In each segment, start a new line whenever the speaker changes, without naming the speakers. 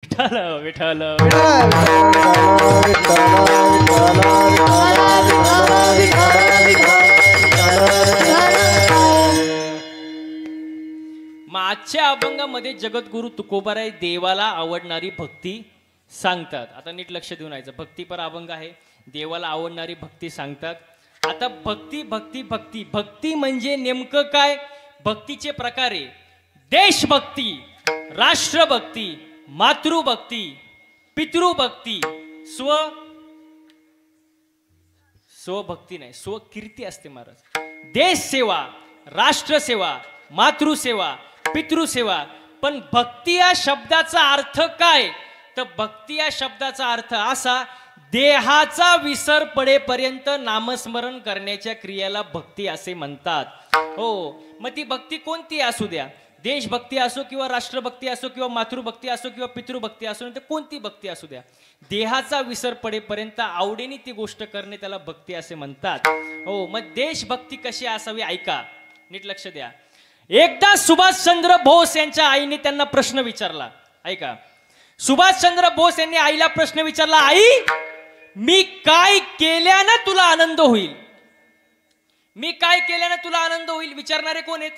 विठ्ठल विठ्ठल आजच्या अभंगामध्ये जगद्गुरु तुकोबाराय देवाला आवडणारी भक्ती सांगतात. आता नीट लक्ष देऊन ऐकायचं. भक्तीपर अभंग आहे. देवाला आवडणारी भक्ती सांगतात. आता भक्ती भक्ती भक्ती भक्ती म्हणजे नेमकं काय? भक्तीचे प्रकार आहे देशभक्ती, राष्ट्रभक्ती, मातृभक्ती, पितृभक्ती, स्वभक्ती नाही स्वकीर्ती असते महाराज. देश सेवा, राष्ट्रसेवा, मातृसेवा, पितृसेवा. पण भक्ती या शब्दाचा अर्थ काय? तर भक्ती या शब्दाचा अर्थ असा, देहाचा विसर पडेपर्यंत नामस्मरण करण्याच्या क्रियेला भक्ती असे म्हणतात. हो, मग ती भक्ती कोणती असू द्या, देशभक्ती असो किंवा राष्ट्रभक्ती असो किंवा मातृभक्ती असो किंवा पितृभक्ती असो, तर कोणती भक्ती असू द्या, देहाचा विसर पडेपर्यंत आवडीने ती गोष्ट करणे त्याला भक्ती असे म्हणतात. हो, मग देशभक्ती कशी असावी ऐका, नीट लक्ष द्या. एकदा सुभाषचंद्र बोस यांच्या आईने त्यांना प्रश्न विचारला. ऐका, सुभाषचंद्र बोस यांनी आईला प्रश्न विचारला, आई मी काय केल्यानं तुला आनंद होईल? मी काय केल्यानं तुला आनंद होईल? विचारणारे कोण आहेत?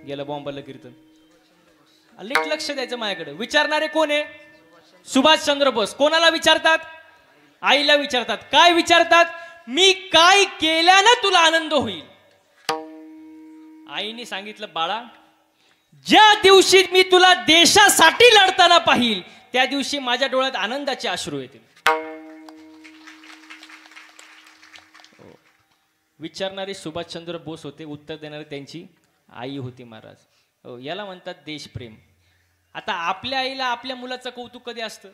गेलं बॉम्बला कीर्तन. नीट लक्ष द्यायचं माझ्याकडे. विचारणारे कोण आहे? सुभाषचंद्र बोस. कोणाला विचारतात? आईला विचारतात. काय विचारतात? मी काय केल्यानं तुला आनंद होईल? आईने सांगितलं, बाळा ज्या दिवशी मी तुला देशासाठी लढताना पाहिल त्या दिवशी माझ्या डोळ्यात आनंदाचे अश्रू येतील. विचारणारे सुभाषचंद्र बोस होते, उत्तर देणारे त्यांची आई होती महाराज. हो, याला म्हणतात देशप्रेम. आता आपल्या आईला आपल्या मुलाचं कौतुक कधी असतं?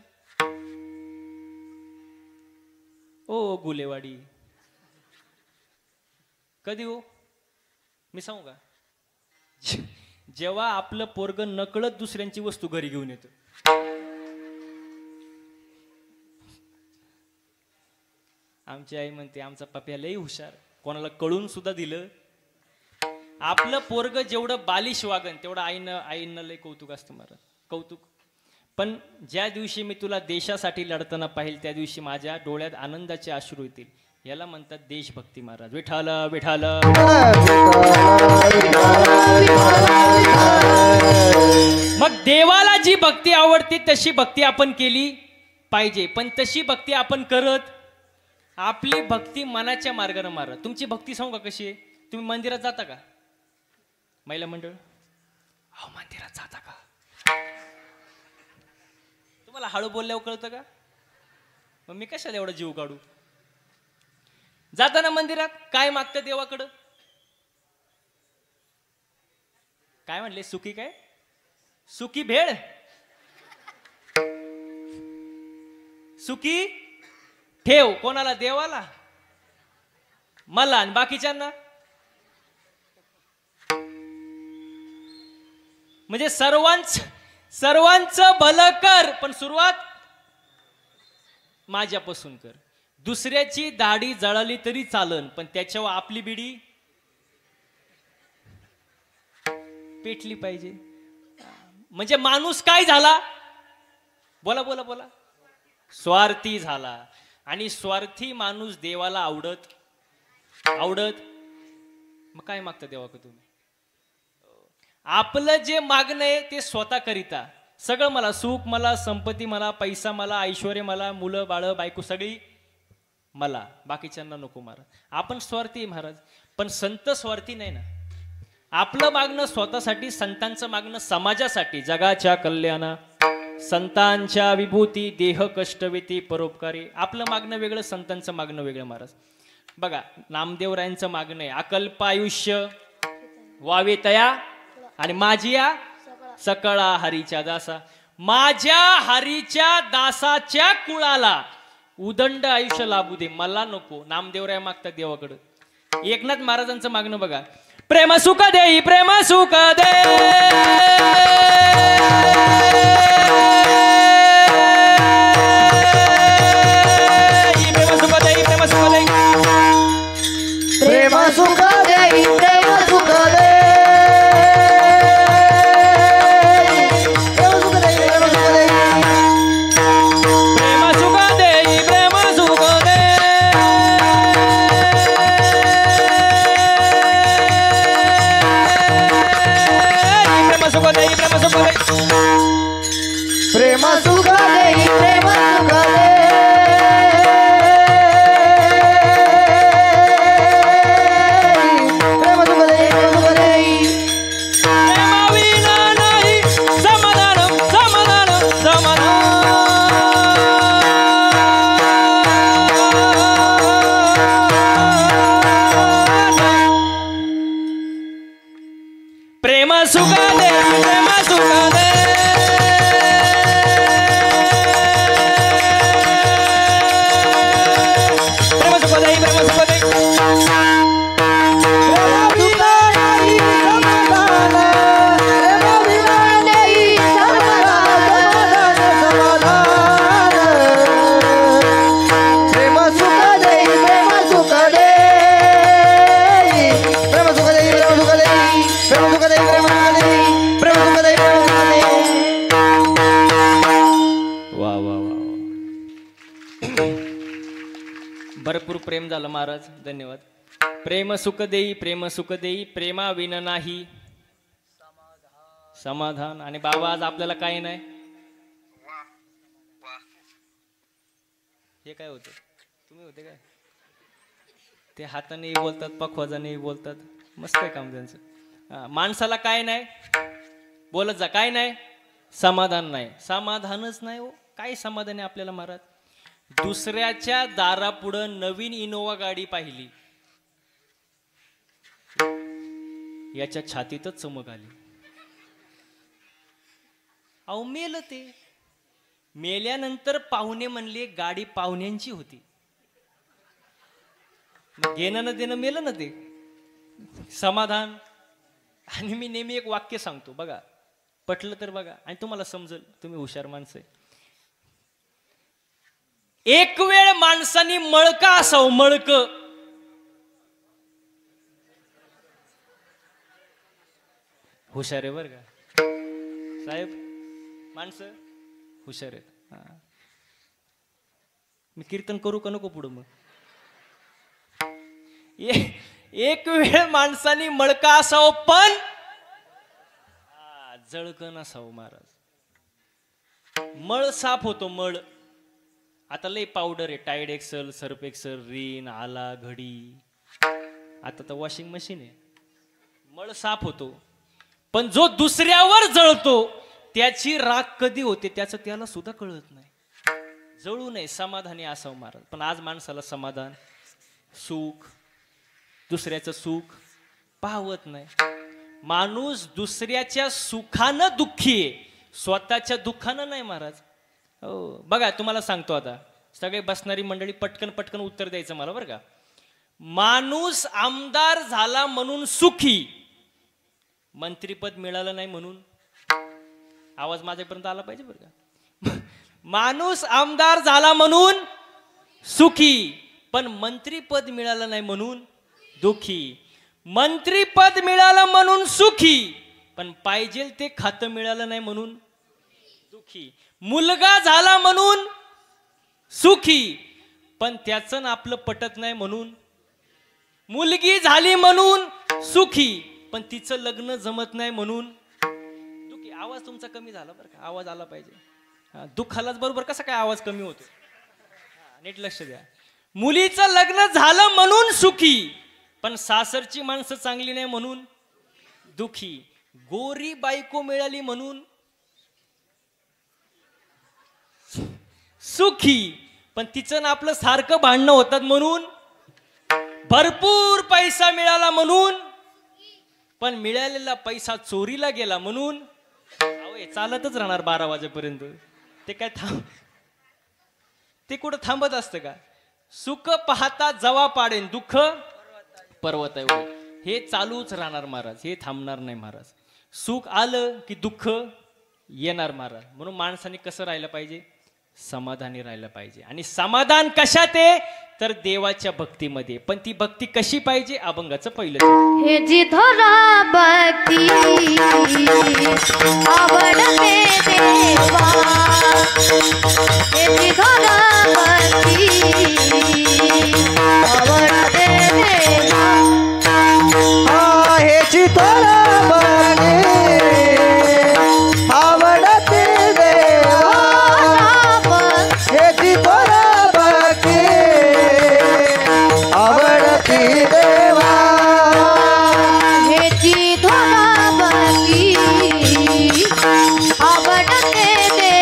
ओ गुलेवाडी, कधी हो? मी सांगू का? जेव्हा आपलं पोरग नकळत दुसऱ्यांची वस्तू घरी घेऊन येतं. आमची आई म्हणते आमचा पप्या लई हुशार, कोणाला कळून सुद्धा दिलं. आपलं पोरग जेवढं बालिश वागन तेवढं आईनं लई कौतुक असतं महाराज, कौतुक. पण ज्या दिवशी मी तुला देशासाठी लढताना पाहिल त्या दिवशी माझ्या डोळ्यात आनंदाचे अश्रू येतील. याला म्हणतात देशभक्ती महाराज. विठ्ठल विठ्ठल. मग देवाला जी भक्ती आवडते तशी भक्ती आपण केली पाहिजे. पण तशी भक्ती आपण करत, आपली भक्ती मनाच्या मार्गाने महाराज. तुमची भक्ती सांगू का कशी आहे? तुम्ही मंदिरात जाता का? महिला मंडळ, हो मंदिरात जाता का? तुम्हाला हळू बोलल्यावर कळतं का? मग मी कशाला एवढा जीव काढू? जाताना मंदिरात काय मागतं देवाकडं? काय म्हणले? सुखी काय? सुखी भेळ, सुखी ठेव. कोणाला? देवाला. मला आणि बाकीच्यांना? म्हणजे सर्वांचं भलं कर, पण सुरुवात माझ्यापासून कर. दुसऱ्याची दाढी जळाली तरी चालन, पण त्याच्यावर आपली बिडी पेटली पाहिजे. म्हणजे माणूस काय झाला? बोला बोला बोला. स्वार्थी झाला. आणि स्वार्थी माणूस देवाला आवडत मग काय मागता देवाकडे तुम्ही? आपलं जे मागणं आहे ते स्वतः करिता. सगळं मला, सुख मला, संपत्ती मला, पैसा मला, ऐश्वर्य मला, मुलं बाळ बायको सगळी मला, बाकीच्यांना नको महाराज. आपण स्वार्थी महाराज. पण संत स्वार्थी नाही ना. आपलं मागणं स्वतःसाठी, संतांचं मागणं समाजासाठी, जगाच्या कल्याणा, संतांच्या विभूती, देह कष्टवेती परोपकारी. आपलं मागणं वेगळं, संतांचं मागणं वेगळं महाराज. बघा नामदेवरायांचं मागणं आहे, अकल्पायुष्य वावे तया आणि माझिया सकळा हरीच्या दासा. माझ्या हरीच्या दासाच्या कुळाला उदंड आयुष्य लाभू दे, मला नको. नामदेवराय मागतात देवाकडं. एकनाथ महाराजांचं मागणं बघा, प्रेम सुख देई, प्रेम सुख दे, प्रेम सुख देई, प्रेम सुख देई,
प्रेम सुख देई, प्रेम सुख दे, प्रेम सुख देई.
प्रेम झालं महाराज, धन्यवाद. प्रेम सुख देई, प्रेम सुख देई, प्रेमा विन नाही समाधान. आणि बाबा आज आपल्याला काही नाही. हे काय होतं, तुम्ही होते काय? ते हातानेही बोलतात, पखवाजानेही बोलतात, मस्त आहे काम त्यांचं. माणसाला काय नाही, बोलत जा, काय नाही, समाधान नाही. समाधानच नाही हो, काय समाधान आहे आपल्याला महाराज? दुसऱ्याच्या दारापुढं नवीन इनोवा गाडी पाहिली, याच्या छातीतच चमक आली. अहो मेलं ते, मेल्यानंतर पाहुणे म्हणले गाडी पाहुण्यांची होती. घेणं न देणं मेलं ना ते समाधान. आणि मी नेहमी एक वाक्य सांगतो बघा, पटलं तर बघा आणि तुम्हाला समजेल, तुम्ही हुशार माणसं आहे. एक वेळ माणसानी मळका असावं, मळक. हुशार आहे बर का साहेब, माणसं हुशार आहेत. मी कीर्तन करू का नको पुढं? मग एक वेळ माणसानी मळका असावं पण जळकं नसावं महाराज. मळ साफ होतो, मळ. आता लय पावडर आहे, टाईड एक्सल, सर्फ एक्सल, रिन, आला, घडी, आता तर वॉशिंग मशीन आहे. मळ साफ होतो, पण जो दुसऱ्यावर जळतो त्याची राख कधी होते त्याचं त्याला सुद्धा कळत नाही. जळू नये, समाधानी असावं महाराज. पण आज माणसाला समाधान, सुख, दुसऱ्याचं सुख पाहवत नाही. माणूस दुसऱ्याच्या सुखानं दुःखी आहे, स्वतःच्या दुःखानं नाही महाराज. हो बघा, तुम्हाला सांगतो आता, सगळे बसणारी मंडळी पटकन पटकन उत्तर द्यायचं मला बरं का. माणूस आमदार झाला म्हणून सुखी, मंत्रीपद मिळालं नाही म्हणून. आवाज माझ्यापर्यंत आला पाहिजे बरं का. माणूस आमदार झाला म्हणून सुखी, पण मंत्रीपद मिळालं नाही म्हणून दुःखी. मंत्रीपद मिळालं म्हणून सुखी, पण पाहिजे ते खातं मिळालं नाही म्हणून दुःखी. मुलगा झाला म्हणून सुखी, पण त्याचं आपलं पटत नाही म्हणून. मुलगी झाली म्हणून सुखी, पण तिचं लग्न जमत नाही म्हणून दुःखी. आवाज तुमचा कमी झाला बरं का, आवाज आला पाहिजे. दुःखालाच बरोबर कसा काय आवाज कमी होतो, नीट लक्ष द्या. मुलीचं लग्न झालं म्हणून सुखी, पण सासरची माणसं चांगली नाही म्हणून दुःखी. गोरी बायको मिळाली म्हणून सुखी, पण तिचं ना आपलं सारखं भांडणं होतात म्हणून. भरपूर पैसा मिळाला म्हणून, पण मिळालेला पैसा चोरीला गेला म्हणून. अहो चालतच राहणार 12 वाजेपर्यंत. ते काय ते कुठं थांबत असतं का? सुख पाहता जवा पाडेन, दुःख पर्वत आहे. हे चालूच राहणार महाराज, हे थांबणार नाही महाराज. सुख आलं की दुःख येणार महाराज. म्हणून माणसाने कसं राहिलं पाहिजे? समाधानी राहिलं पाहिजे. आणि समाधान कशात आहे? तर देवाच्या भक्तीमध्ये. पण ती भक्ती कशी पाहिजे? अभंगाचं पहिलं
हे जी धरा भक्ती आवडते देवा, हे जी धरा भक्ती आवडते देवा,
हे जी धरा आवडते देवा, हे जी धरा आवडती देवा,
हे जी धरा भक्ती आवडते देवा.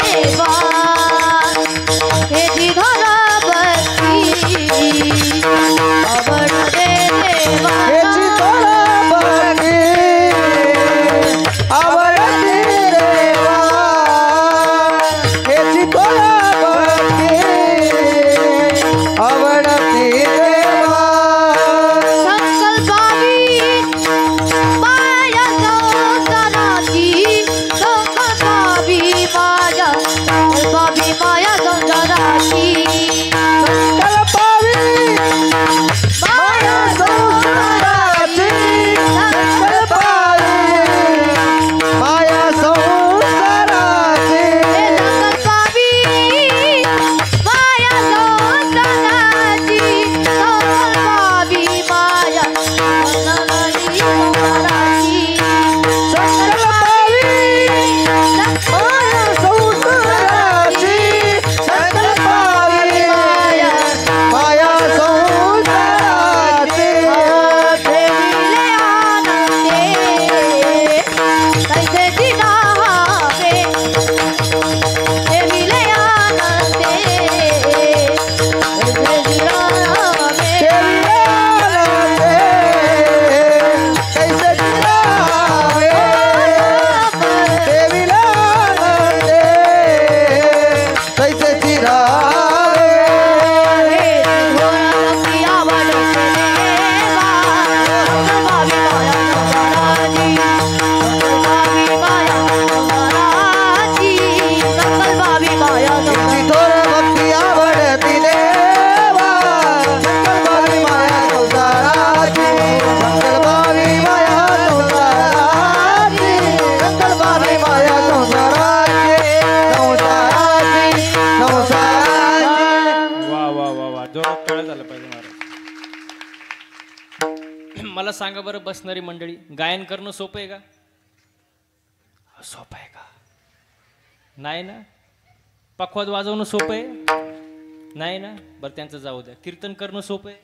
जोरात टाळ्या झालं पाहिजे महाराज. मला सांगा बरं, बसणारी मंडळी, गायन करणं सोपं आहे का? सोपं आहे का? नाही ना. पखवाद वाजवणं सोपं आहे? नाही ना. बरं त्यांचं जाऊ द्या. कीर्तन करणं सोपं आहे?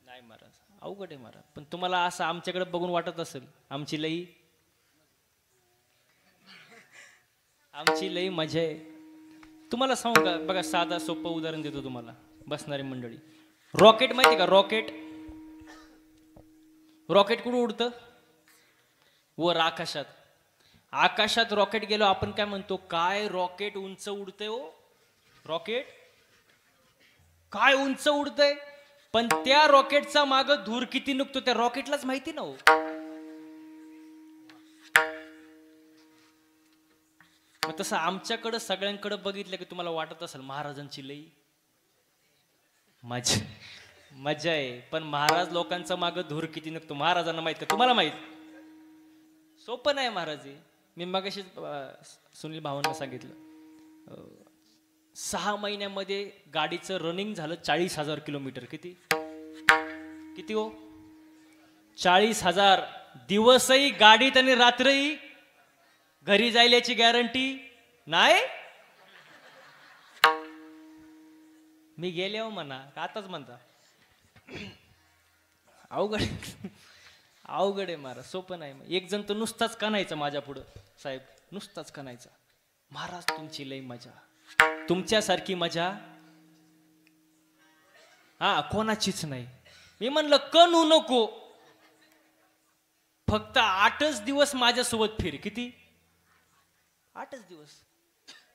नाही महाराज, अवघड आहे महाराज. पण तुम्हाला असं आमच्याकडे बघून वाटत असेल आमची लई मजा आहे. तुम्हाला सांगू का, बघा साधा सोपं उदाहरण देतो तुम्हाला. बसणारी मंडळी, रॉकेट माहिती का? रॉकेट कुठं उडतं? वर आकाशात. आकाशात रॉकेट गेलो आपण काय म्हणतो? काय रॉकेट उंच उडतंय हो. रॉकेट काय उंच उडतंय. पण त्या रॉकेटचा माग धूर किती निघतो त्या रॉकेटलाच माहिती ना हो. मग तसं आमच्याकडं सगळ्यांकडे बघितलं की तुम्हाला वाटत असेल महाराजांची लई मजा आहे. पण महाराज लोकांचा माग धूर किती निघतो महाराजांना माहित का? तुम्हाला माहित? सोपं नाही महाराज. मी मगाशी सुनील भावांना सांगितलं, 6 महिन्यामध्ये गाडीचं रनिंग झालं 40,000 किलोमीटर. किती हो? 40,000. दिवसही गाडीत आणि रात्रही घरी जायल्याची गॅरंटी नाही. मी गेले हो म्हणा, आताच म्हणता. अवघड आहे महाराज, सोपं नाही. एक जण तर नुसताच कणायचा माझ्या पुढं, साहेब नुसताच कणायचा, महाराज तुमची लई मजा, तुमच्यासारखी मजा कोणाचीच नाही. मी म्हणलं कणू नको, फक्त 8च दिवस माझ्यासोबत फिर. किती? 8च दिवस.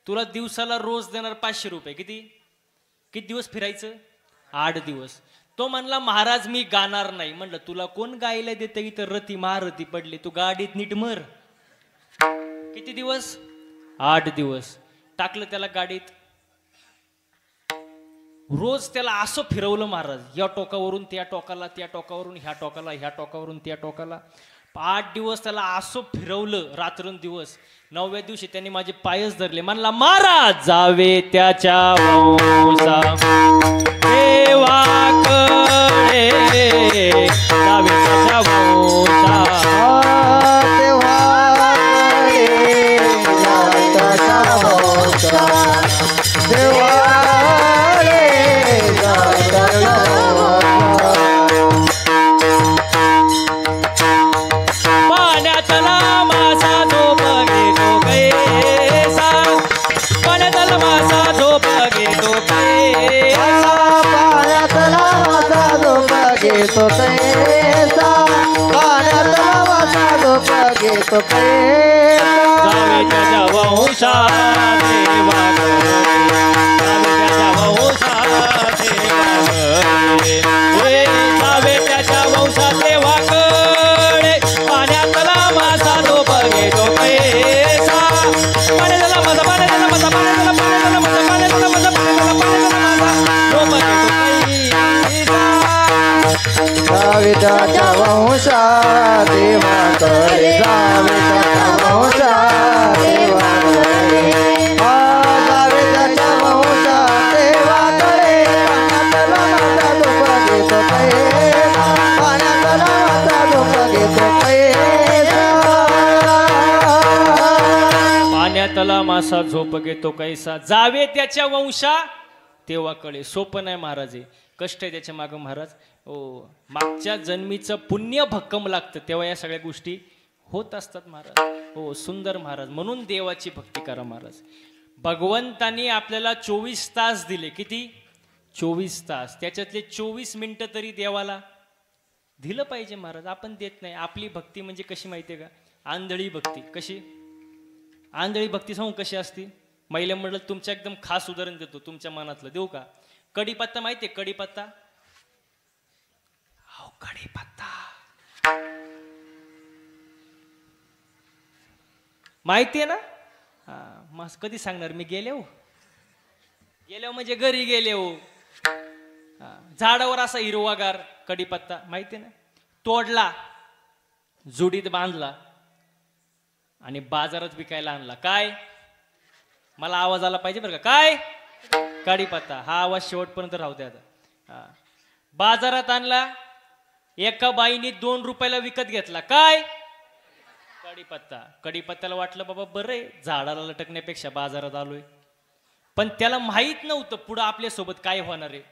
तुला दिवसाला रोज देणार 500 रुपये. किती दिवस फिरायचं? 8 दिवस. तो म्हणला महाराज मी गाणार नाही. म्हणलं तुला कोण गायला देतं? इथं रती महारती पडली, तू गाडीत नीट मर. किती दिवस? 8 दिवस. टाकलं त्याला गाडीत. रोज त्याला असं फिरवलं महाराज, या टोकावरून त्या टोकाला, त्या टोकावरून ह्या टोकाला, ह्या टोकावरून त्या टोकाला. 8 दिवस त्याला असं फिरवलं रात्रंदिवस. 9व्या दिवशी त्यांनी माझे पायच धरले. म्हणला महाराज जावे त्याच्या वंशा देवाकडे, जावे त्याच्या वंशा
तो कैसा, पाण्यातला वासा झोप घेतो कैसा.
जावे त्याच्या वंशा देवाकडे, जावे त्याच्या वंशा देवाकडे, जावे त्याच्या वंशा देवाकडे. पाण्यातला मासा झोप घेतो कैसा. पाण्यातला मासा, पाण्यातला मासा, पाण्यातला पाण्यातला मासा, पाण्यातला मासा, पाण्यातला पाण्यातला मासा झोप घेतो कैसा.
जावे त्याच्या वंशा देवाकडे, जावे त्याच्या वंशा देवाकडे, जावे त्याच्या वंशा देवाकडे. पाण्यातला वासा झोप घेतो कैसा,
पाण्यातला मासा झोप घेतो कैसा. जावे त्याच्या वंशा देवाकडे. सोपं नाही महाराज, कष्ट आहे त्याच्या मागं महाराज. मागच्या जन्मीचं पुण्य भक्कम लागतं तेव्हा या सगळ्या गोष्टी होत असतात महाराज. सुंदर महाराज. म्हणून देवाची भक्ती करा महाराज. भगवंतानी आपल्याला 24 तास दिले. किती? 24 तास. त्याच्यातले 24 मिनिटं तरी देवाला दिलं पाहिजे महाराज. आपण देत नाही. आपली भक्ती म्हणजे कशी माहितीये का? आंधळी भक्ती. कशी? आंधळी भक्ती सांगू कशी असती? महिला मंडळ तुमच्या एकदम खास उदाहरण देतो तुमच्या मनातलं. देऊ का? कढीपत्ता माहितीये? कढीपत्ता. कढीपत्ता माहितीये ना? मग कधी सांगणार मी? गेले म्हणजे घरी गेले हो. झाडावर असा हिरवागार कढीपत्ता माहितीये ना? तोडला, जुडीत बांधला आणि बाजारात विकायला आणला. काय? मला आवाज आला पाहिजे बरं का? काय? कढीपत्ता हा आवाज शेवटपर्यंत राहू द्या आता. हा. बाजारात आणला, एका बाईने 2 रुपयाला विकत घेतला. काय? कढीपत्ता. कढीपत्त्याला वाटलं बाबा बरं आहे, झाडाला लटकण्यापेक्षा बाजारात आलोय. पण त्याला माहित नव्हतं पुढं आपल्यासोबत काय होणार आहे.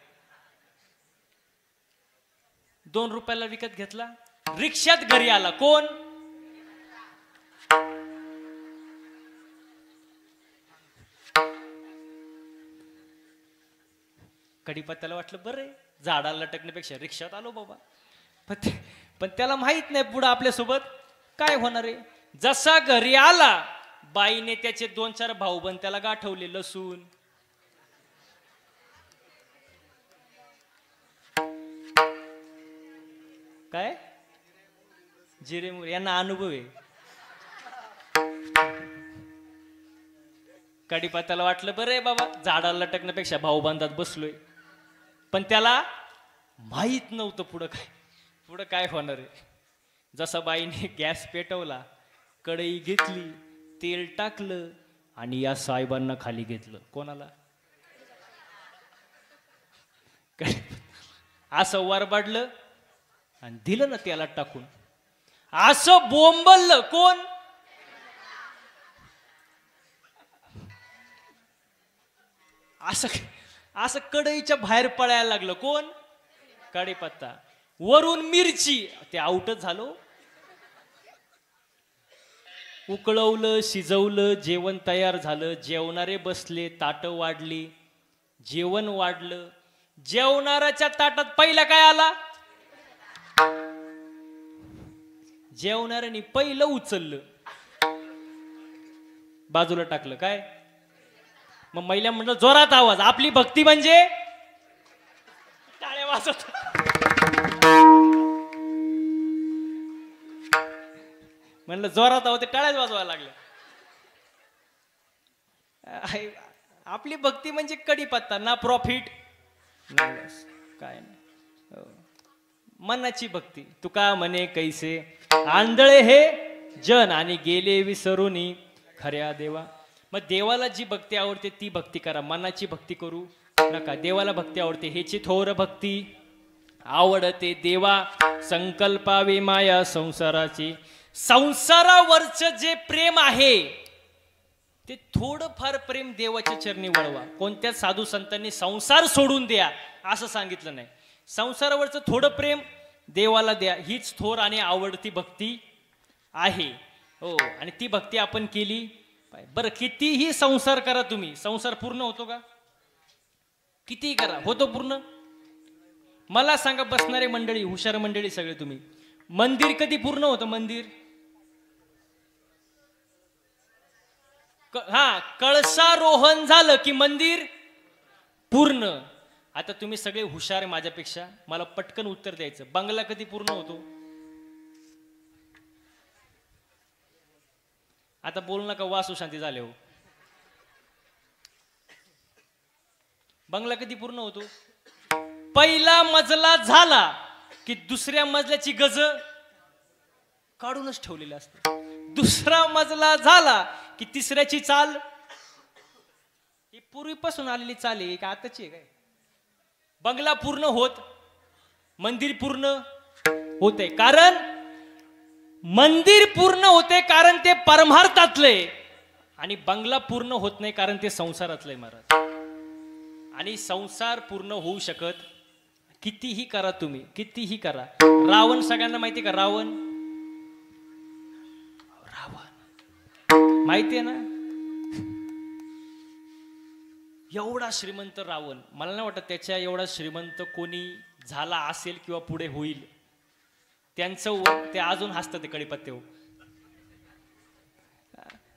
2 रुपयाला विकत घेतला, रिक्षात घरी आला. कोण? कढीपत्त्याला वाटलं बरं आहे, झाडाला लटकण्यापेक्षा रिक्षात आलो बाबा. पण त्याला माहित नाही पुढं आपल्यासोबत काय होणार आहे. जसा घरी आला, बाईने त्याचे 2-4 भाऊबंद त्याला गाठवले. लसूण, काय जिरे मोहरी, यांना अनुभव आहे. कढीपत्त्याला वाटलं बरं आहे बाबा, झाडाला लटकण्यापेक्षा भाऊबंदात बसलोय. पण त्याला माहित नव्हतं पुढं काय होणार आहे. जसा बाईने गॅस पेटवला, कढई घेतली, तेल टाकलं आणि या साहेबांना खाली घेतलं. कोणाला? असं वरबाडलं आणि दिलं ना त्याला टाकून. असं बोंबललं. कोण? असं कढईच्या बाहेर पळायला लागलं. कोण? कढीपत्ता. वरून मिरची. ते आउटच झालो. उकळवलं, शिजवलं, जेवण तयार झालं. जेवणारे बसले, ताटं वाढली, जेवण वाढलं. जेवणाऱ्याच्या ताटात पहिला काय आला? जेवणाऱ्याने पहिलं उचललं, बाजूला टाकलं. काय? मग महिला म्हणलं जोरात आवाज. आपली भक्ती म्हणजे टाळ्या वाजत. म्हणलं जोरात आवाज, ते टाळ्याच वाजवायला लागल्या. आपली भक्ती म्हणजे कढीपत्ता. ना प्रॉफिट ना लॉस, काय नाही. मनाची भक्ती. तुका म्हणे कैसे आंधळे हे जन आणि गेले विसरूनी खऱ्या देवा. मग देवाला जी भक्ती आवडते ती भक्ती करा. मनाची भक्ती करू नका. देवाला भक्ती आवडते हेची थोर भक्ती आवडते देवा. संकल्पावे माया संसाराची. संसारावरचं जे प्रेम आहे ते थोडंफार प्रेम देवाच्या चरणी वळवा. कोणत्याच साधू संतांनी संसार सोडून द्या असं सांगितलं नाही. संसारावरचं थोडं प्रेम देवाला द्या. हीच थोर आणि आवडती भक्ती आहे. हो, आणि ती भक्ती आपण केली. बरं, कितीही संसार करा तुम्ही, संसार पूर्ण होतो का? कितीही करा, होतो पूर्ण? मला सांगा, बसणारे मंडळी, हुशार मंडळी सगळे तुम्ही, मंदिर कधी पूर्ण होतं? मंदिर कळसारोहण झालं की मंदिर पूर्ण. आता तुम्ही सगळे हुशार आहे माझ्यापेक्षा, मला पटकन उत्तर द्यायचं. बंगला कधी पूर्ण होतो? आता बोलू नका, वासू शांती झाले हो. बंगला कधी पूर्ण होतो? पहिला मजला झाला की दुसऱ्या मजल्याची गज काढूनच ठेवलेली असते. दुसरा मजला झाला की तिसऱ्याची चाल. ही पूर्वीपासून आलेली चाल आहे का आताची आहे काय? बंगला पूर्ण होत, मंदिर पूर्ण होते. कारण मंदिर पूर्ण होते कारण ते परमार्थातले, आणि बंगला पूर्ण होत नाही कारण ते संसारातले महाराज. आणि संसार पूर्ण होऊ शकत कितीही करा तुम्ही, कितीही करा. रावण सगळ्यांना माहिती का? रावण माहितीये ना? एवढा श्रीमंत रावण, मला नाही वाटत त्याच्या एवढा श्रीमंत कोणी झाला असेल किंवा पुढे होईल. त्यांचं ते अजून हसतात ते कढीपत्त्यावर.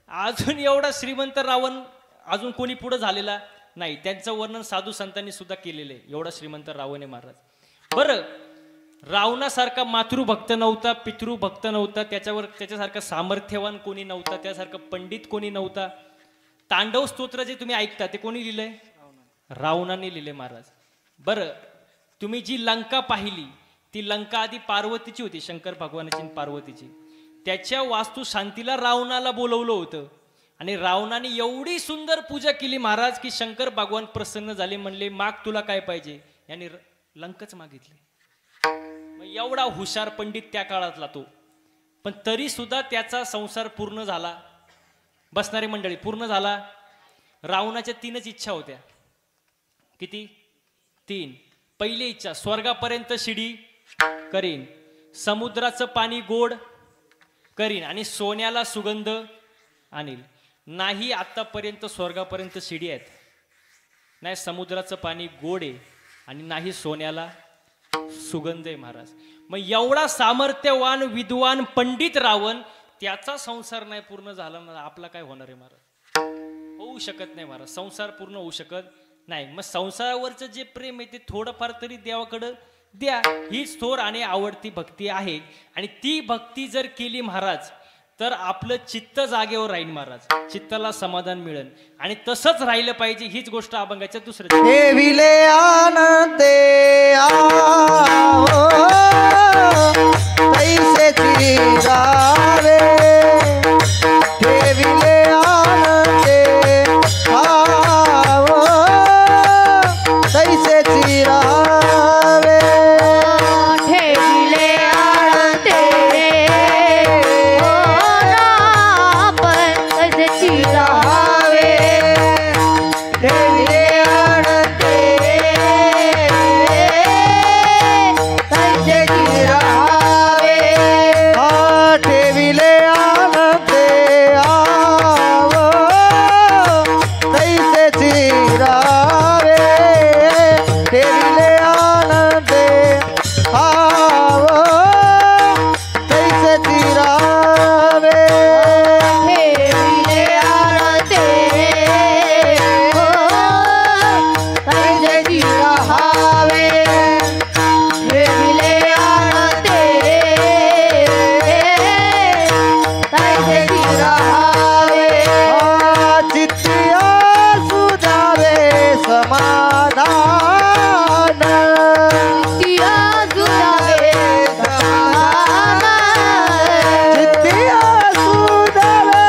अजून एवढा श्रीमंत रावण अजून कोणी पुढे झालेला नाही. त्यांचं वर्णन साधू संतांनी सुद्धा केलेलं आहे. एवढा श्रीमंत रावण आहे महाराज. बरं, रावणासारखा मातृभक्त नव्हता, पितृभक्त नव्हता, त्याच्यासारखा सामर्थ्यवान कोणी नव्हता, त्यासारखा पंडित कोणी नव्हता. तांडव स्तोत्र जे तुम्ही ऐकता ते कोणी लिहिलंय? रावणाने लिहिले महाराज. बरं, तुम्ही जी लंका पाहिली ती लंका आधी पार्वतीची होती, शंकर भगवानाची पार्वतीची. त्याच्या वास्तू शांतीला रावणाला बोलवलं होतं आणि रावणाने एवढी सुंदर पूजा केली महाराज की शंकर भगवान प्रसन्न झाले, म्हणले माग तुला काय पाहिजे. यांनी लंकच मागितली. मग एवढा हुशार पंडित त्या काळातला तो, पण तरी सुद्धा त्याचा संसार पूर्ण झाला. बसणारी मंडळी पूर्ण झाला. रावणाच्या 3च इच्छा होत्या. किती? 3. पहिली इच्छा, स्वर्गापर्यंत शिडी करीन, समुद्राचं पाणी गोड करीन आणि सोन्याला सुगंध आणील. नाही आतापर्यंत स्वर्गापर्यंत शिडी आहेत, नाही समुद्राचं पाणी गोड आहे आणि नाही सोन्याला सुगंध आहे महाराज. मग एवढा सामर्थ्यवान विद्वान पंडित रावण, त्याचा संसार नाही पूर्ण झाला ना, आपला काय होणार आहे महाराज? होऊ शकत नाही महाराज, संसार पूर्ण होऊ शकत नाही. मग संसारावरचं जे प्रेम आहे ते थोडंफार तरी देवाकडं द्या. हीच थोर आणि आवडती भक्ती आहे. आणि ती भक्ती जर केली महाराज तर आपलं चित्त जागेवर राहील महाराज, चित्ताला समाधान मिळेल. आणि तसंच राहिलं पाहिजे, हीच गोष्ट अभंगाच्या दुसऱ्या.
ठेविले आनंदे आओ तैसे चिरावे, ठेविले आनंदे आओ तैसे चिरावे,
ठेविले आळते आपण तसे चिरावे,
ठेविले आनंदे
तसे चिरावे,
ठेविले आनंदे आओ तैसे चिरावे, ठेविले आनंदे आओ तैसे चिरावे,
ठेविले आळते तसे चिरावे, ठेविले आळते तसे चिरावे,
चित्तिया सुधावे समाधान,
चिया जुळावे समाधान,
चित्तिया सुधावे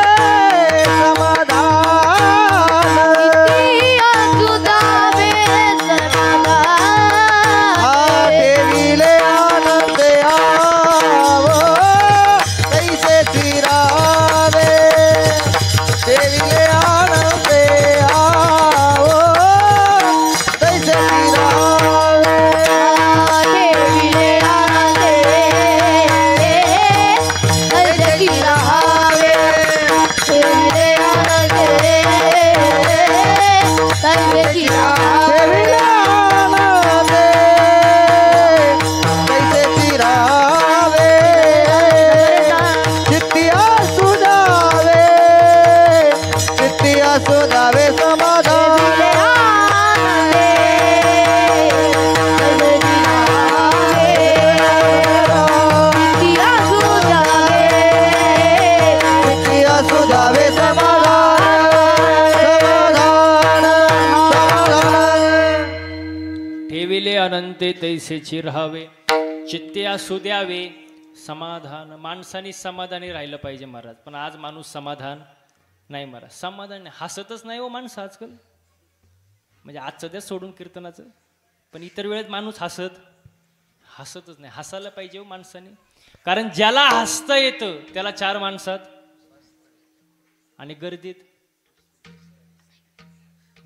समाधान,
चिया जुळावे समाधान,
ठेविले आनंदे आओ तैसे चिरावे, ठेविले आनंदे आओ तैसे चिरावे,
ठेविले आनंदे तसे चिरावे, ठेविले आनंदे तसे चिरावे,
ठेविले आनंदे तैसे चिरावे, चित्तिया सुधावे, चित्तिया सुधावे समाधान,
चिया जुळावे,
चित्तिया सुधावे समाधान, समाधान, समाधान.
ठेविले अनंते तैसेची राहावे, चित्ते असू द्यावे समाधान. माणसाने समाधानी राहिलं पाहिजे महाराज, पण आज माणूस समाधान नाही महाराज, समाधान नाही. हसतच नाही हो माणसं आजकाल. म्हणजे आजचं द्या सोडून कीर्तनाचं, पण इतर वेळेत माणूस हसतच नाही. हसायला पाहिजे हो माणसाने, कारण ज्याला हसता येतं त्याला 4 माणसात आणि गर्दीत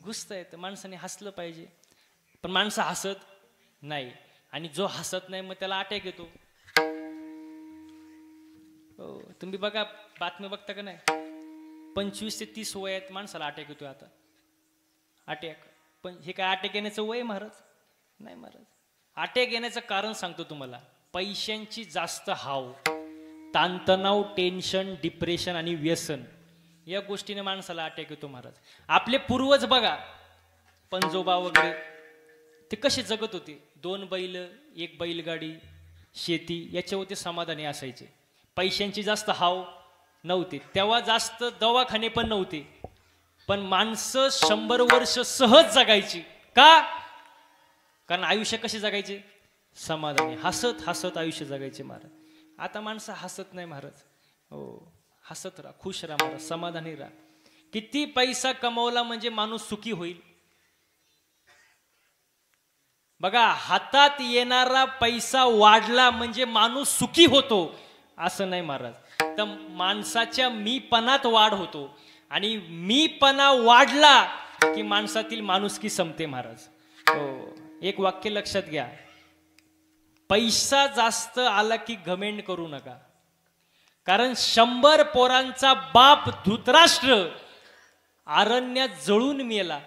घुसता येतं. माणसाने हसलं पाहिजे, पण माणसं हसत नाही. आणि जो हसत नाही मग त्याला अटॅक येतो. हो, तुम्ही बघा, बातमी बघता का नाही, 25 ते 30 वयात माणसाला अटॅक येतोय आता. अटॅक, पण हे काय अटॅक येण्याचं वय महाराज? नाही महाराज. अटॅक येण्याचं कारण सांगतो तुम्हाला. पैशांची जास्त हाव, ताणतणाव, टेन्शन, डिप्रेशन आणि व्यसन, या गोष्टीने माणसाला अटॅक येतो महाराज. आपले पूर्वज बघा, पंजोबा वगैरे, ते कसे जगत होते? 2 बैल, 1 बैलगाडी, शेती, याच्यावरती समाधानी असायचे. पैशांची जास्त हाव नव्हते तेव्हा, जास्त दवाखाने पण नव्हते, पण माणसं 100 वर्ष सहज जगायची. का? कारण आयुष्य कसे जगायचे? समाधानी, हसत हसत आयुष्य जगायचे महाराज. आता माणसं हसत नाही महाराज. हो, हसत राहा, खुश राहा महाराज, समाधानी राहा. किती पैसा कमवला म्हणजे माणूस सुखी होईल? बघा, हातात येणारा पैसा वाढला म्हणजे माणूस सुखी होतो असं नाही महाराज. तर माणसाच्या मीपणात वाढ होतो आणि मीपणा वाढला की माणसातील माणुसकी संपते महाराज. हो, एक वाक्य लक्षात घ्या, पैसा जास्त आला की घमेंड करू नका. कारण 100 पोरांचा बाप धृतराष्ट्र अरण्यात जळून मेला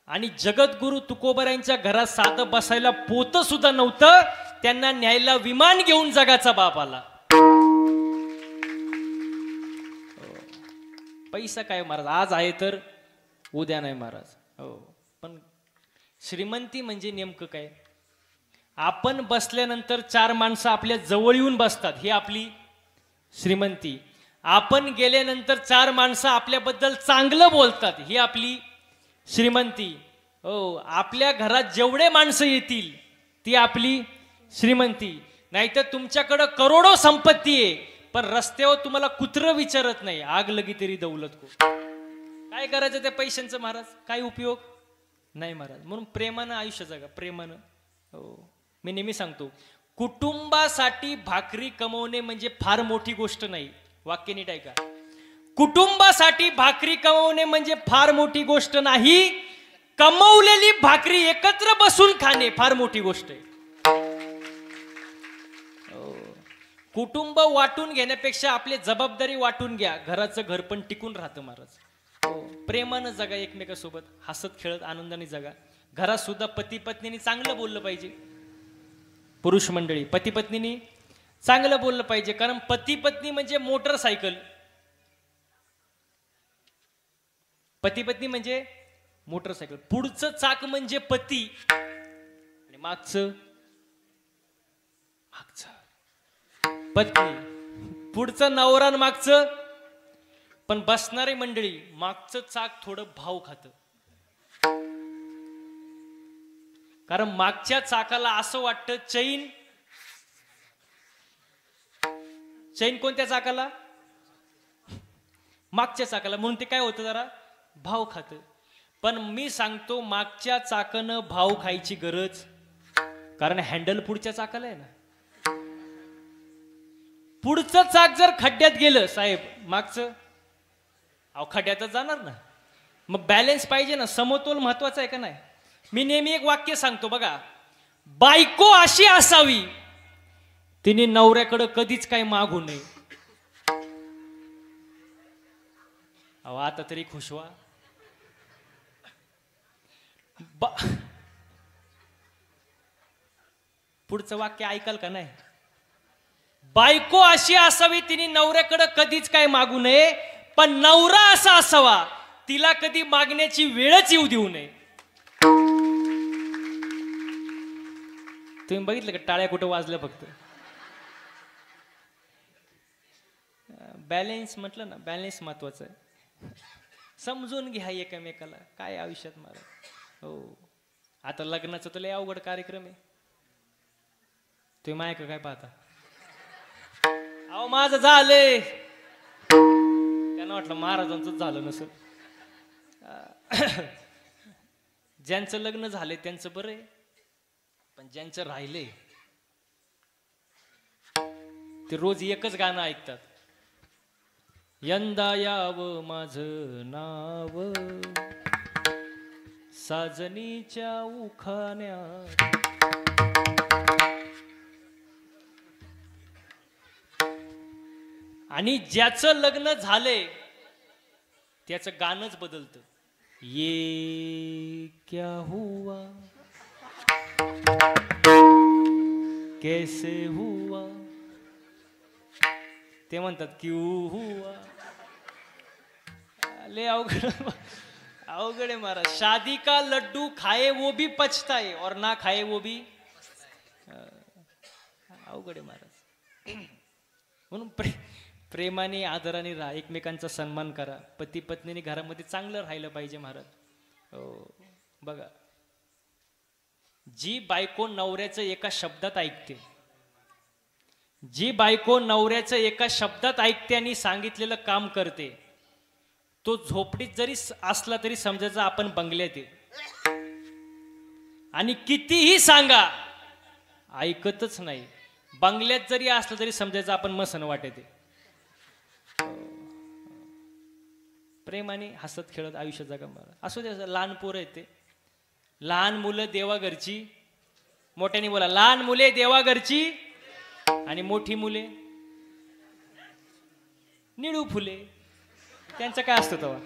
आणि जगद्गुरु तुकोबरायांच्या घरात साधं बसायला पोत सुद्धा नव्हतं, त्यांना न्यायला विमान घेऊन जगाचा बाप आला. पैसा काय महाराज, आज आहे तर उद्या नाही महाराज. हो, पण श्रीमंती म्हणजे नेमकं काय? आपण बसल्यानंतर 4 माणसं आपल्या जवळ येऊन बसतात, ही आपली श्रीमंती. आपण गेल्यानंतर 4 माणसं आपल्याबद्दल चांगलं बोलतात, ही आपली श्रीमंती. हो, आपल्या घरात जेवढे माणसं येतील ती आपली श्रीमंती. नाहीतर तुमच्याकडं करोडो संपत्ती आहे, पण रस्त्यावर तुम्हाला कुत्र विचारत नाही, आग लगी तरी दौलत को. काय करायचं त्या पैशांचं महाराज? काय उपयोग नाही महाराज. म्हणून प्रेमानं आयुष्य जगा, प्रेमानं. हो, मी नेहमी सांगतो, कुटुंबासाठी भाकरी कमवणे म्हणजे फार मोठी गोष्ट नाही. वाक्य नीट ऐका, कुटुंबासाठी भाकरी कमवणे म्हणजे फार मोठी गोष्ट नाही, कमवलेली भाकरी एकत्र बसून खाणे फार मोठी गोष्ट आहे. कुटुंब वाटून घेण्यापेक्षा आपली जबाबदारी वाटून घ्या, घराचं घर पण टिकून राहतं महाराज. हो, प्रेमानं जगा, एकमेकासोबत हसत खेळत आनंदाने जगा. घरात सुद्धा पती पत्नीने चांगलं बोललं पाहिजे. पुरुष मंडळी, पती पत्नीने चांगलं बोललं पाहिजे. कारण पती पत्नी म्हणजे मोटरसायकल, पती पत्नी म्हणजे मोटरसायकल. पुढचं चाक म्हणजे पती आणि मागचं पत्नी. पुढचं नवरा आणि मागचं. पण बसणारी मंडळी, मागचं चाक थोडं भाव खातं. कारण मागच्या चाकाला असं वाटतं चैन कोणत्या चाकाला? मागच्या चाकाला. म्हणून ते काय होतं, जरा भाव खातं. पण मी सांगतो, मागच्या चाकानं भाव खायची गरज, कारण हँडल पुढच्या चाकाला आहे ना. पुढचं चाक जर खड्ड्यात गेलं साहेब, मागचं खड्ड्यातच जाणार ना. मग बॅलन्स पाहिजे ना, समतोल महत्वाचा आहे का नाही. मी नेहमी एक वाक्य सांगतो बघा, बायको अशी असावी तिने नवऱ्याकडे कधीच काही मागू नये. अहो, आता तरी खुश व्हा. पुढचं वाक्य ऐकाल का नाही? बायको अशी असावी तिने नवऱ्याकडे कधीच काय मागू नये, पण नवरा असा असावा तिला कधी मागण्याची वेळच येऊ देऊ नये. तुम्ही बघितलं का टाळ्या कुठं वाजल्या? फक्त बॅलन्स म्हटलं ना, बॅलन्स महत्वाचं आहे. समजून घ्या एकमेकाला, काय आयुष्यात मला. हो, आता लग्नाचं तर लय अवघड कार्यक्रम आहे. तुम्ही मायक काय पाहता? अहो, माझं झालंय. त्यांना वाटलं महाराजांचं झालं नसेल. ज्यांचं लग्न झालंय त्यांचं बरं आहे, पण ज्यांचं राहिलंय ते रोज एकच गाणं ऐकतात, यंदा यावं माझं नाव साजनीच्या उखाण्यात. आणि ज्याचं लग्न झालंय त्याचं गाणंच बदलतं. ये क्या हुआ कैसे हुआ, ते म्हणतात क्यों हुआ. ले अवघड आहे महाराज. शादी का लड्डू खाए वो भी पछताए और ना खाए वो भी. अवघड आहे महाराज. म्हणून प्रेमाने आदराने राहा, एकमेकांचा सन्मान करा. पती पत्नीने घरामध्ये चांगलं राहिलं पाहिजे महाराज. हो, बघा, जी बायको नवऱ्याचं एका शब्दात ऐकते, जी बायको नवऱ्याचं एका शब्दात ऐकते आणि सांगितलेलं काम करते, तो झोपडीत जरी असला तरी समजायचं आपण बंगल्यात आहे. आणि कितीही सांगा ऐकतच नाही. बंगल्यात जरी असलं तरी समजायचं आपण मसन वाटते. प्रेमाने हसत खेळत आयुष्य जगा मला. असू दे, लहान पोरं येते. लहान मुलं देवा घरची. मोठ्याने बोला, लहान मुले देवा घरची आणि मोठी मुले निळू फुले. त्यांचं काय असतं तेव्हा?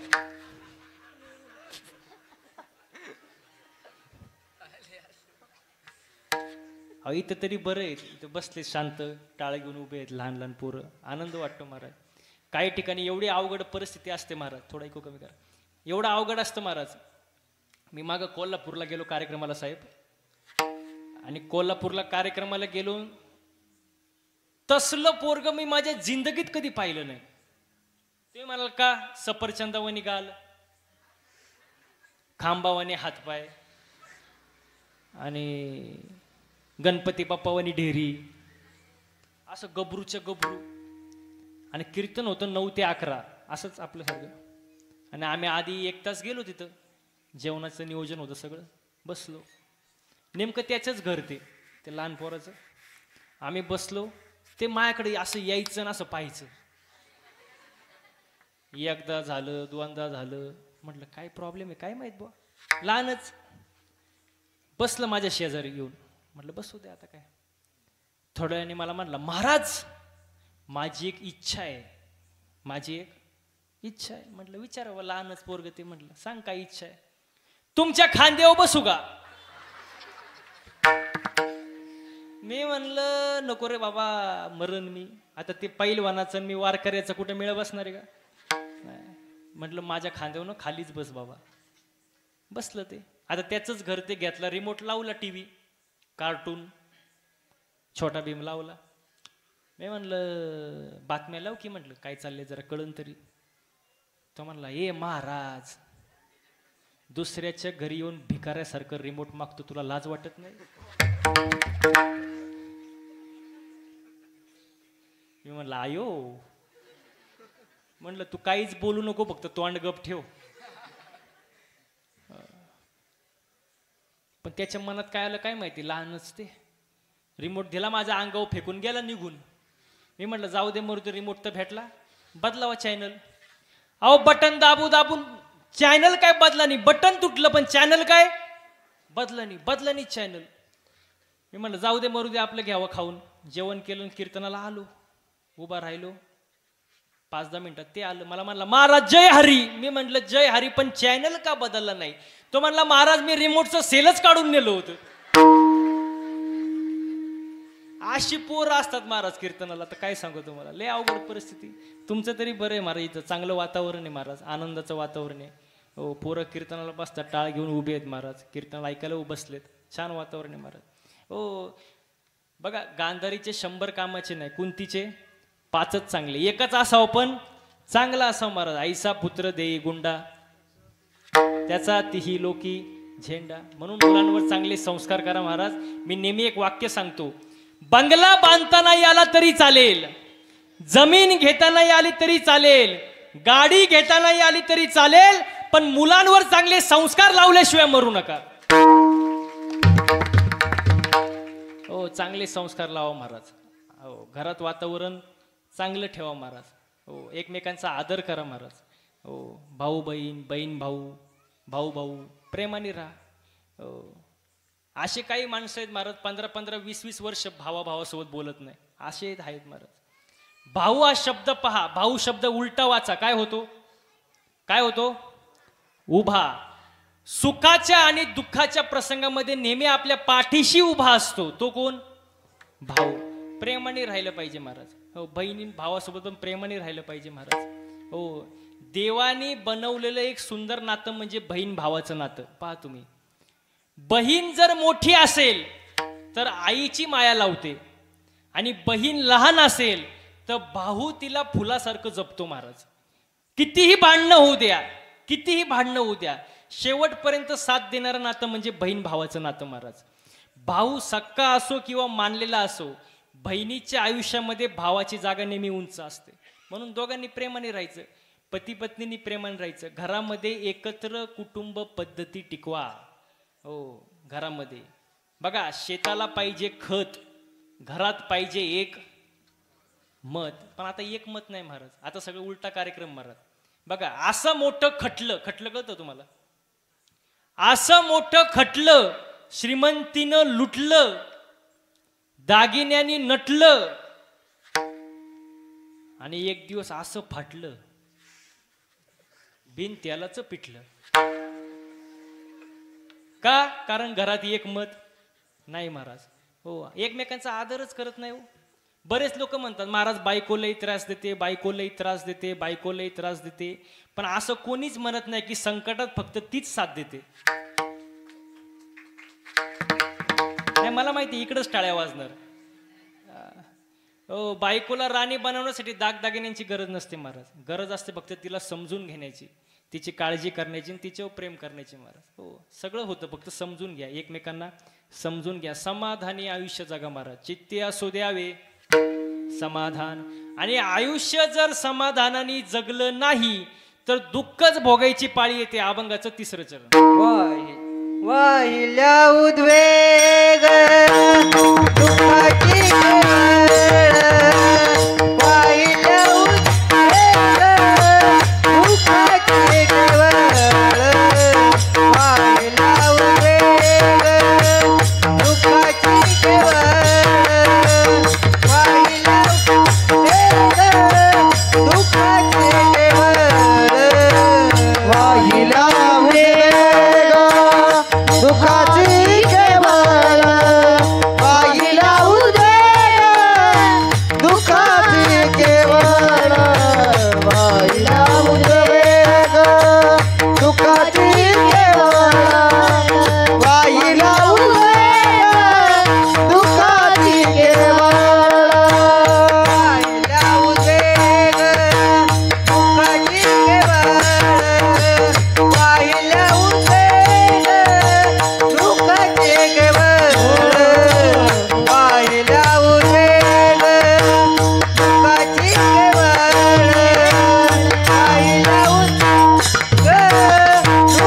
इथं तरी बरं आहे. इथं बसले शांत, टाळ घेऊन उभे आहेत लहान लहान पोरं. आनंद वाटतो महाराज. काही ठिकाणी एवढी अवघड परिस्थिती असते महाराज. थोडा ऐकू कमी करा. एवढं अवघड असतं महाराज. मी मागं कोल्हापूरला गेलो कार्यक्रमाला साहेब. आणि कोल्हापूरला कार्यक्रमाला गेलो, तसलं पोरग मी माझ्या जिंदगीत कधी पाहिलं नाही. ते म्हणाल का सफरचंदावानी गाल, खांबावानी हातपाय आणि गणपती बाप्पावानी ढेरी, असं गबरूच्या गबरू. आणि कीर्तन होतं 9 ते 11 असंच आपल्यासारखं. आणि आम्ही आधी 1 तास गेलो तिथं. जेवणाचं नियोजन होतं सगळं. बसलो. नेमकं त्याचंच घर ते लहान पोराचं. आम्ही बसलो. ते माझ्याकडे असं यायचं ना असं पाहायचं. एकदा झालं, दोनदा झालं. म्हटलं काय प्रॉब्लेम आहे काय माहित बुवा. लहानच. बसलं माझ्या शेजारी घेऊन. म्हटलं बसू दे आता काय. थोड्या वेळाने मला म्हटलं, महाराज माझी एक इच्छा आहे. माझी एक इच्छा आहे. म्हटलं विचारावं, लहानच पोरग ते. म्हटलं सांग काय इच्छा आहे. तुमच्या खांद्यावर बसू का? मी म्हणलं नको रे बाबा, मरण मी. आता ते पैलवानाचं मी वारकऱ्याचं कुठे मिळ बसणार आहे का? म्हटलं माझ्या खांद्यावर खालीच बस बाबा. बसलं ते. आता त्याचंच घर ते. घेतला रिमोट, लावला टीव्ही, कार्टून, छोटा भीम लावला. मी म्हणलं बातम्या लाव की. म्हटलं काय चाललंय जरा कळन तरी. तो म्हणला, ए महाराज, दुसऱ्याच्या घरी येऊन भिकाऱ्यासारखं रिमोट मागतो, तुला लाज वाटत नाही? मी म्हणलं आयो. म्हणलं तू काहीच बोलू नको, फक्त तोंड गप ठेव. पण त्याच्या मनात काय आलं काय माहिती. लहानच ते. रिमोट दिला माझ्या अंगावर फेकून गेला निघून. मी म्हटलं जाऊ दे मरू दे, रिमोट तर भेटला, बदलावा चॅनल. अहो बटन दाबून चॅनल काय बदला नाही. बटन तुटलं पण चॅनल काय बदला नाही चॅनल. मी म्हटलं जाऊ दे मरू दे, आपलं घ्यावं खाऊन. जेवण केलं, कीर्तनाला आलो, उभा राहिलो. 5-10 मिनिटात ते आलं. मला म्हणला महाराज जय हरी. मी म्हटलं जय हरी, पण चॅनल का बदलला नाही? तो म्हणला महाराज मी रिमोटचं सेलच काढून नेलं होतं. अशी पोरं असतात महाराज कीर्तनाला. तर काय सांगू तुम्हाला, लय अवघड परिस्थिती. तुमचं तरी बरं आहे महाराज, इथं चांगलं वातावरण आहे महाराज, आनंदाचं वातावरण आहे. हो, पोरं कीर्तनाला बसतात, टाळ घेऊन उभे आहेत महाराज, कीर्तनाला ऐकायला बसलेत. छान वातावरण आहे महाराज. हो बघा, गांधारीचे 100 कामाचे नाही, कुंतीचे 5च चांगले. एकच असावं पण चांगला असावं महाराज. आईसा पुत्र देई गुंडा, त्याचा तिही लोकी झेंडा. म्हणून मुलांवर चांगले संस्कार करा महाराज. मी नेहमी एक वाक्य सांगतो, बंगला बांधताना आला तरी चालेल, जमीन घेताना आली तरी चालेल, गाडी घेताना आली तरी चालेल, पण मुलांवर चांगले संस्कार लावल्याशिवाय मरू नका. हो, चांगले संस्कार लावा महाराज. हो, घरात वातावरण चांगलं ठेवा महाराज. हो, एकमेकांचा आदर करा महाराज. हो, भाऊ बहीण, बहीण भाऊ, भाऊ भाऊ प्रेमाने राहा. हो, असे काही माणसं आहेत महाराज 15-15, 20-20 वर्ष भावासोबत बोलत नाही, असे आहेत महाराज. भाऊ हा शब्द पहा, भाऊ शब्द उलटा वाचा. काय होतो? उभा. सुखाच्या आणि दुःखाच्या प्रसंगामध्ये नेहमी आपल्या पाठीशी उभा असतो. तो कोण? भाऊ. प्रेमाने राहिलं पाहिजे महाराज. हो, बहिणी भावासोबत पण प्रेमाने राहिलं पाहिजे महाराज. हो, देवाने बनवलेलं एक सुंदर नातं म्हणजे बहीण भावाचं नातं. पहा तुम्ही, बहीण जर मोठी असेल तर आईची माया लावते, आणि बहीण लहान असेल तर भाऊ तिला फुलासारखं जपतो महाराज. कितीही भांडणं होऊ द्या, शेवटपर्यंत साथ देणारं नातं म्हणजे बहीण भावाचं नातं महाराज. भाऊ सक्का असो किंवा मानलेला असो, बहिणीच्या आयुष्यामध्ये भावाची जागा नेहमी उंच असते. म्हणून दोघांनी प्रेमाने राहायचं. पती पत्नीनी प्रेमाने राहायचं, घरामध्ये एकत्र कुटुंब पद्धती टिकवा. हो, घरामध्ये बघा, शेताला पाहिजे खत, घरात पाहिजे एक मत. पण आता एक मत नाही महाराज, आता सगळं उलटा कार्यक्रम महाराज. बघा, असं मोठं खटलं कळतं तुम्हाला, असं मोठं खटलं श्रीमंतीनं लुटलं, दागिन्यांनी नटलं, आणि एक दिवस असं फाटलं, बिन त्यालाच पिटलं. का? कारण घरात एक मत नाही महाराज. हो, एकमेकांचा आदरच करत नाही. हो, बरेच लोक म्हणतात महाराज बायकोलाही त्रास देते, बायकोलाही त्रास देते, बायकोलाही त्रास देते. पण असं कोणीच म्हणत नाही की संकटात फक्त तीच साथ देते. नाही, मला माहिती इकडंच टाळ्या वाजणार. हो, बायकोला राणी बनवण्यासाठी दागदागिन्यांची गरज नसते महाराज. गरज असते फक्त तिला समजून घेण्याची, तिची काळजी करण्याची, तिच्यावर प्रेम करण्याची महाराज. हो, सगळं होतं, फक्त समजून घ्या, एकमेकांना समजून घ्या. समाधानी आयुष्य जगा महाराज. चित्ते असू द्यावे समाधान. आणि आयुष्य जर समाधानाने जगलं नाही तर दुःखच भोगायची पाळी येते. अभंगाचं 3रं चरण.
वाहिल्या उद्वेग दुःखाची केवळ, वाहिल्या उद्वेग दुःखाची केवळ, वाहिल्या उद्वेग दुःखाची केवळ, वाहिल्या उद्वेग दुःखाची केवळ, वाहिल्या उद्वेग दुःखाची केवळ, वाहिल्या उद्वेग दुःखाची केवळ, वाहिल्या उद्वेग दुःखाची केवळ, वाहिल्या उद्वेग दुःखाची केवळ, वाहिल्या उद्वेग दुःखाची केवळ, वाहिल्या उद्वेग दुःखाची केवळ, वाहिल्या उद्वेग दुःखाची केवळ, वाहिल्या उद्वेग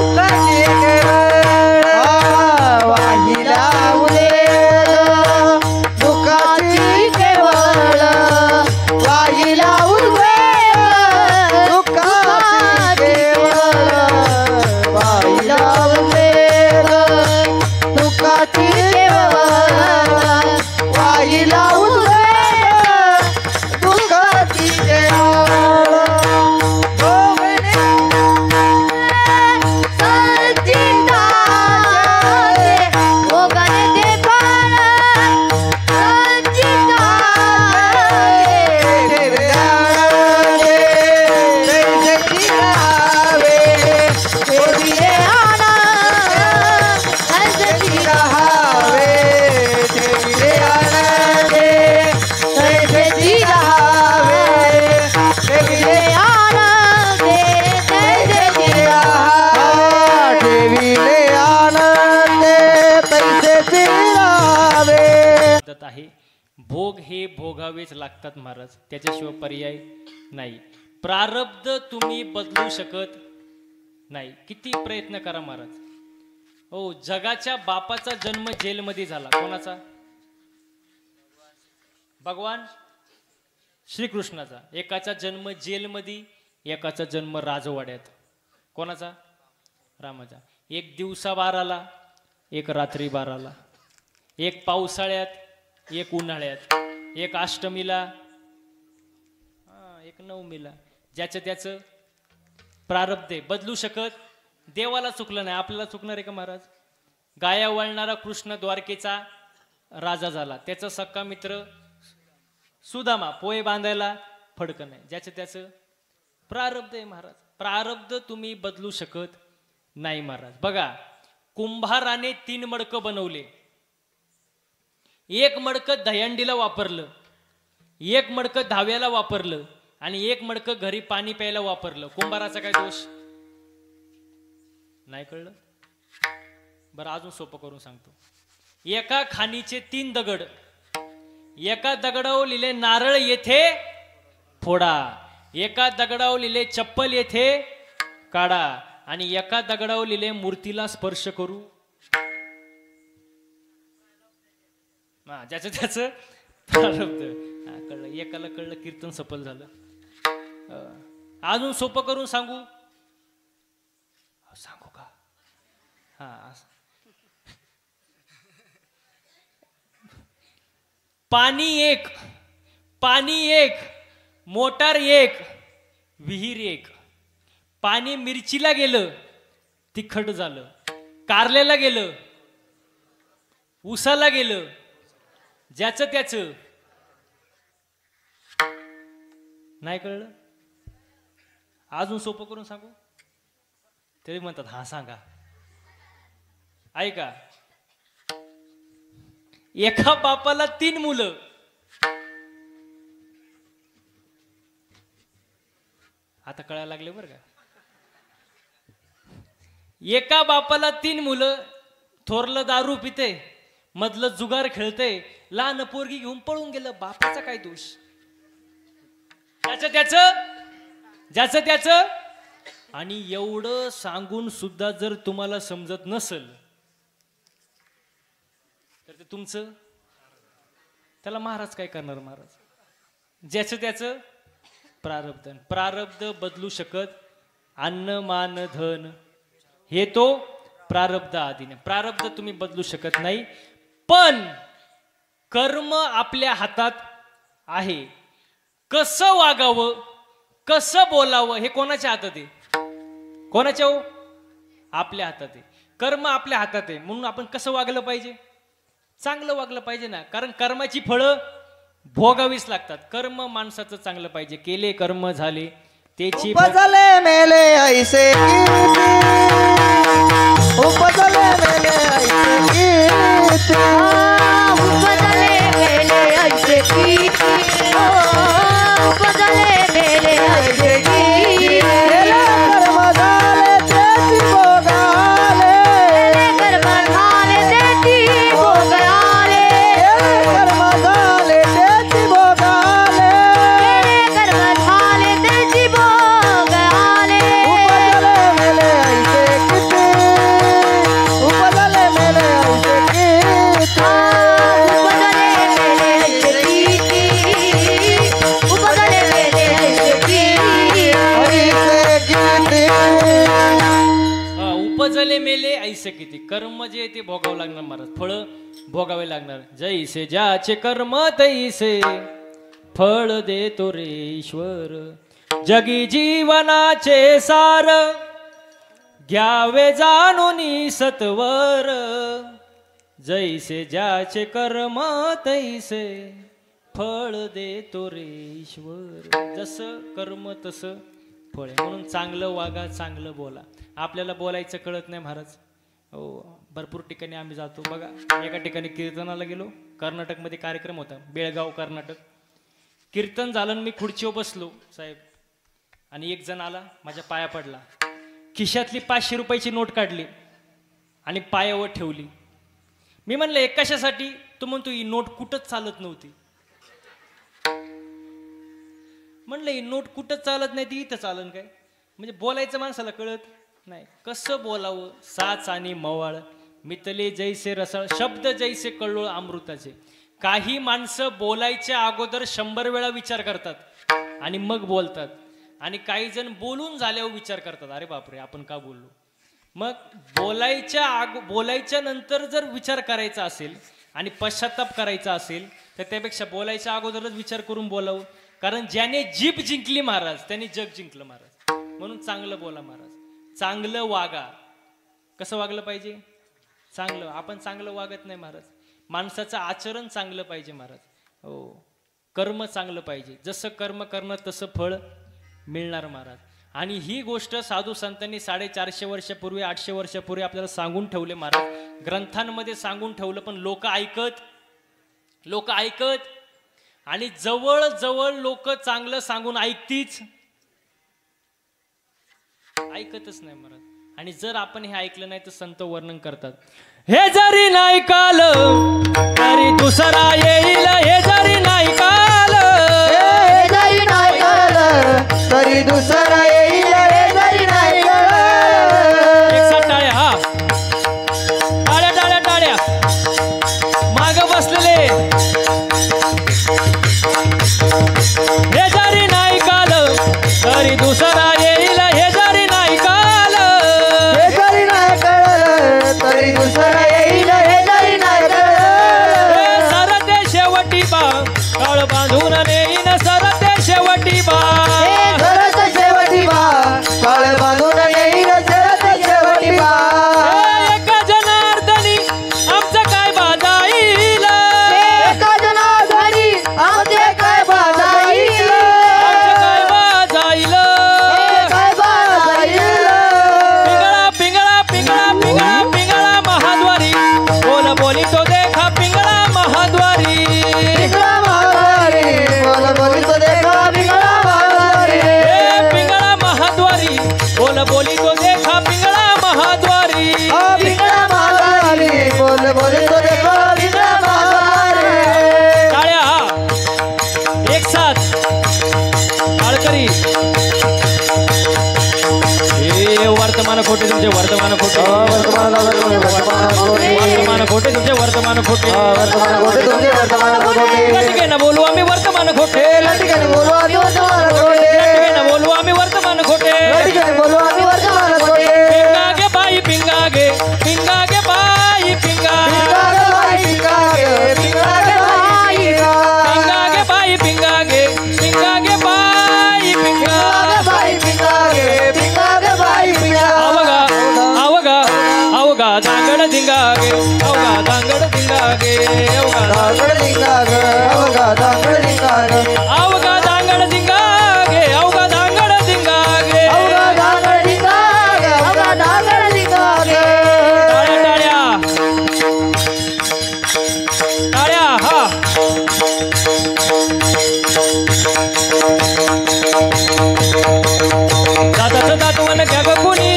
दुःखाची केवळ, वाहिल्या उद्वेग दुःखाची केवळ, वाहिल्या उद्वेग दुःखाची केवळ, वाहिल्या उद्वेग दुःखाची केवळ, वाहिल्या उद्वेग दुःखाची केवळ.
आहे. भोग हे भोगावेच लागतात महाराज, त्याच्याशिवाय पर्याय नाही. प्रारब्ध तुम्ही बदलू शकत नाही, किती प्रयत्न करा महाराज. हो, जगाच्या बापाचा जन्म जेलमध्ये झाला. कोणाचा? भगवान श्रीकृष्णाचा. एकाचा जन्म जेलमध्ये, एकाचा जन्म राजवाड्यात. कोणाचा? रामाचा. एक दिवसा 12ला, एक रात्री 12ला, एक पावसाळ्यात, एक उन्हाळ्यात, एक अष्टमीला, एक नवमीला. ज्याचं त्याचं प्रारब्ध आहे, बदलू शकत. देवाला चुकलं नाही, आपल्याला चुकणार आहे का महाराज? गाया वळणारा कृष्ण द्वारकेचा राजा झाला, त्याचा सक्का मित्र सुदामा पोहे बांधायला फडकं नाही. ज्याचं त्याचं प्रारब्ध आहे महाराज. प्रारब्ध तुम्ही बदलू शकत नाही महाराज. बघा, कुंभाराने 3 मडकं बनवले. एक मडकं दहीहंडीला वापरलं, एक मडकं धाव्याला वापरलं, आणि एक मडकं घरी पाणी प्यायला वापरलं. कुंभाराचा काय दोष? नाही कळलं? बरं, अजून सोपं करून सांगतो. एका खाणीचे 3 दगड, एका दगडावर लिहिले नारळ येथे फोडा. एका दगडावर लिहिले चप्पल येथे काढा आणि एका दगडावर लिहिले मूर्तीला स्पर्श करू. ज्याचं त्याचं प्रारब्ध. कळलं, एकाला कळलं, कीर्तन सफल झालं. अजून सोपं करून सांगू सांगू का? हा, पाणी एक, मोटार एक, विहीर एक. पाणी मिरचीला गेलं तिखट झालं, कारल्याला गेलं, उसाला गेलं, ज्याचं त्याचं. नाही कळलं? अजून सोपं करून सांगू? तरी म्हणतात हा सांगा. ऐका, एका बापाला 3 मुलं. आता कळायला लागले बरं का? एका बापाला 3 मुलं. थोरलं दारू पिते, मधलं जुगार खेळते, लहान पोरगी घेऊन पळून गेलं. बापाचा काय दोष? ज्याचं त्याचं. आणि एवढं सांगून सुद्धा जर तुम्हाला समजत नसल तर ते तुमचं, त्याला महाराज काय करणार? महाराज ज्याचं त्याचं प्रारब्ध. प्रारब्ध बदलू शकत अन्न मान धन हे तो प्रारब्ध आधीने. प्रारब्ध तुम्ही बदलू शकत नाही, पण कर्म आपल्या हातात आहे. कसं वागावं, कसं बोलावं हे कोणाच्या हातात आहे? कोणाच्या? आपल्या हातात आहे. कर्म आपल्या हातात आहे, म्हणून आपण कसं वागलं पाहिजे? चांगलं वागलं पाहिजे ना, कारण कर्माची फळं भोगावीच लागतात. कर्म माणसाचं चांगलं पाहिजे. केले कर्म झाले त्याची
उपजले मेले ऐसे उपजले मेले ऐसे
उपजले मेले ऐसे उपजले मेले ऐसे
कर्म झाले त्याची भोगाले
कर्म झाले त्याची भोगाले
कर्म झाले त्याची भोगाले
कर्म झाले त्याची भोगाले
उपजले मेले ऐसे किती उपजले मेले ऐसे किती
उपजले मेले ऐसे
उपजले मेले ऐसे किती. कर्म जे ते भोगावं लागणार महाराज, फळ भोगावे लागणार. जैसे ज्याचे कर्म तैसे फळ देतो रे ईश्वर. जगी जीवनाचे सार घ्यावे जाणून सत्वर. जैसे ज्याचे कर्म तैसे फळ देतो रे ईश्वर. जसं कर्म तसं फळ. म्हणून चांगलं वागा, चांगलं बोला. आपल्याला बोलायचं कळत नाही महाराज. हो, भरपूर ठिकाणी आम्ही जातो बघा. एका ठिकाणी कीर्तनाला गेलो, कर्नाटकमध्ये कार्यक्रम होता, बेळगाव कर्नाटक. कीर्तन झालं, मी खुर्चीवर बसलो साहेब, आणि एक जण आला, माझ्या पाया पडला. खिशातली 500 रुपयाची नोट काढली आणि पायावर ठेवली. मी म्हणलं एक कशासाठी? तो म्हणतो ही नोट कुठंच चालत नव्हती. म्हणलं ही नोट कुठंच चालत नाही, ती इथं चालन काय? म्हणजे बोलायचं माणसाला कळत नाही. कसं बोलावं? साच आणि मवाळ मितले जैसे रसाळ, शब्द जैसे कळोळ अमृताचे. काही माणसं बोलायच्या अगोदर 100 वेळा विचार करतात आणि मग बोलतात, आणि काही जण बोलून झाल्यावर विचार करतात, अरे बापरे आपण का बोललो. मग बोलायच्या नंतर जर विचार करायचा असेल आणि पश्चाताप करायचा असेल तर त्यापेक्षा बोलायच्या अगोदरच विचार करून बोलावं. कारण ज्याने जीभ जिंकली महाराज त्याने जग जिंकलं महाराज. म्हणून चांगलं बोला महाराज, चांगलं वागा. कसं वागलं पाहिजे? चांगलं. आपण चांगलं वागत नाही महाराज. माणसाचं आचरण चांगलं पाहिजे महाराज. हो, कर्म चांगलं पाहिजे. जसं कर्म करणं तसं फळ मिळणार महाराज. आणि ही गोष्ट साधू संतांनी 450 वर्षापूर्वी 800 वर्षापूर्वी आपल्याला सांगून ठेवले महाराज. ग्रंथांमध्ये सांगून ठेवलं, पण लोक ऐकत आणि जवळ जवळ लोक चांगलं सांगून ऐकतच नाही महाराज. आणि जर आपण हे ऐकलं नाही तर संत वर्णन करतात, हे जरी नाही काल तरी दुसरा येईल, हे जरी नाही काल
जरी नाही काल
तरी दुसरा येईल हे जरी नाही कळलं.
एक साथ टाळ्या. हा टाळ्या टाळ्या टाळ्या. माग बसलेले हे जरी नाही काल तरी दुसरा येईल हे जरी नाही काल.
हे जरी नाही कळलं तरी दुसरा येईल हे जरी नाही कळलं.
हे सरते शेवटी बा काळ बांधून नेईन सरते शेवटी बा.
सरत शेवटी बा काळ बांधून येईल सरत शेवटी बा.
हे एका जनार्दनी आमचं काय बाजाईल.
एका जनार्दनी आमचे काय बाजाईल.
आमचं काय बाजाईल.
काय बाजाईल.
पिंगळा पिंगळा पिंगळा पिंगळा पिंगळा महाद्वारी बोल बोली तो देखा पिंगळा महाद्वारी.
पिंगळा महाद्वारी बोल बोली तो देखा पिंगळा महाद्वारी.
हे पिंगळा महाद्वारी बोल बोली तो देखा पिंगळा महाद्वारी.
पिंगळा महाद्वारी बोल बोली तो देखा पिंगळा महाद्वारी.
टाळ्या. एक साथ टाळकरी. हे वर्तमान खोटे तुमचे वर्तमान खोटे वर्तमान खोटे तुमचे वर्तमान खोटे. लटकेनं बोलू आम्ही वर्तमान खोटे. लटकेनं बोलू आम्ही वर्तमान खोटे. पिंगा गे बाई पिंगा गे बाई पिंगा. पिंगा गे बाई पिंगा गे बाई पिंगा. अवगा अवगा अवगा दांगड धिंगा गे अवगा दांगड धिंगा गे अवगा अवगा दांगड धिंगा गे अवगा दांगड धिंगा गे. टाळ्या टाळ्या टाळ्या. हा दादाचं दातवण घ्या ग कुणी.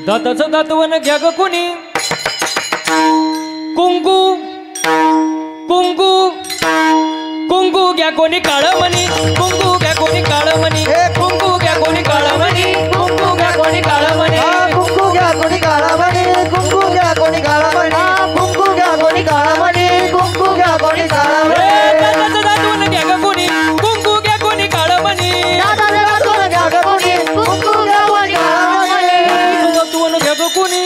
दादाचं दातवण घ्या ग कुणी. कुंकू कुंकू कुंकू घ्या कोणी काळमणी. कुंकू घ्या कोणी काळमणी. कुंकू घ्या कोणी काळमणी. कुंकू घ्या कोणी काळमणी.
कुंकू घ्या कोणी काळा म्हणे. कुंकू घ्या कोणी काळा म्हणे. कुंकू घ्या कोणी काळा म्हणे. कुंकू घ्या कोणी काळा म्हणे.
दादाचं दातवण घ्या ग कुणी. कुंकू घ्या कोणी काळमणी. दादाचं दातवण घ्या ग कुणी.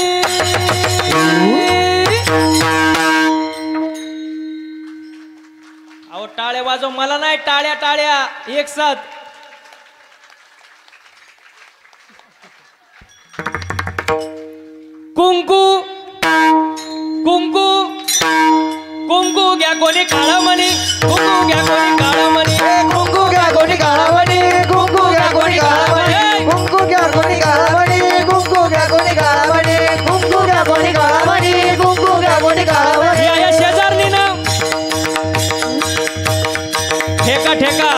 अहो टाळ्या वाजव मला नाही. टाळ्या टाळ्या एक साथ. कुंकू कुंकू कुंकू घ्या कोणी काळमणी. कुंकू घ्या कोणी काळमणी.
कुंकू घ्या कोणी काळा म्हणे. कुंकू घ्या कोणी काळा म्हणे. कुंकू घ्या कोणी काळा म्हणे. कुंकू घ्या कोणी काळा म्हणे. कुंकू घ्या कोणी काळा म्हणे. कुंकू घ्या कोणी काळा म्हणे.
या शेजारणीनं ठेका ठेका.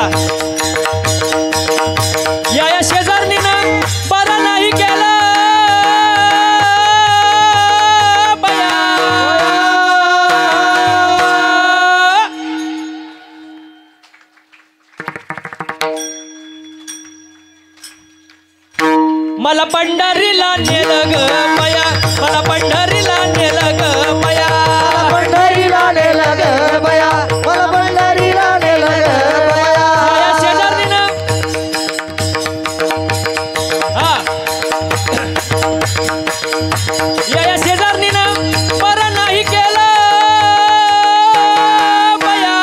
या शेजारणीनं बरं नाही केलं बया. मला पंढरीला नेलं ग बया. मला पंढरीला नेलं ग बया.
पंढरीला नेलं ग बया. मला पंढरीला नेलं ग बया.
या शेजारणीनं हा या शेजारणीनं बरं नाही केलं बया.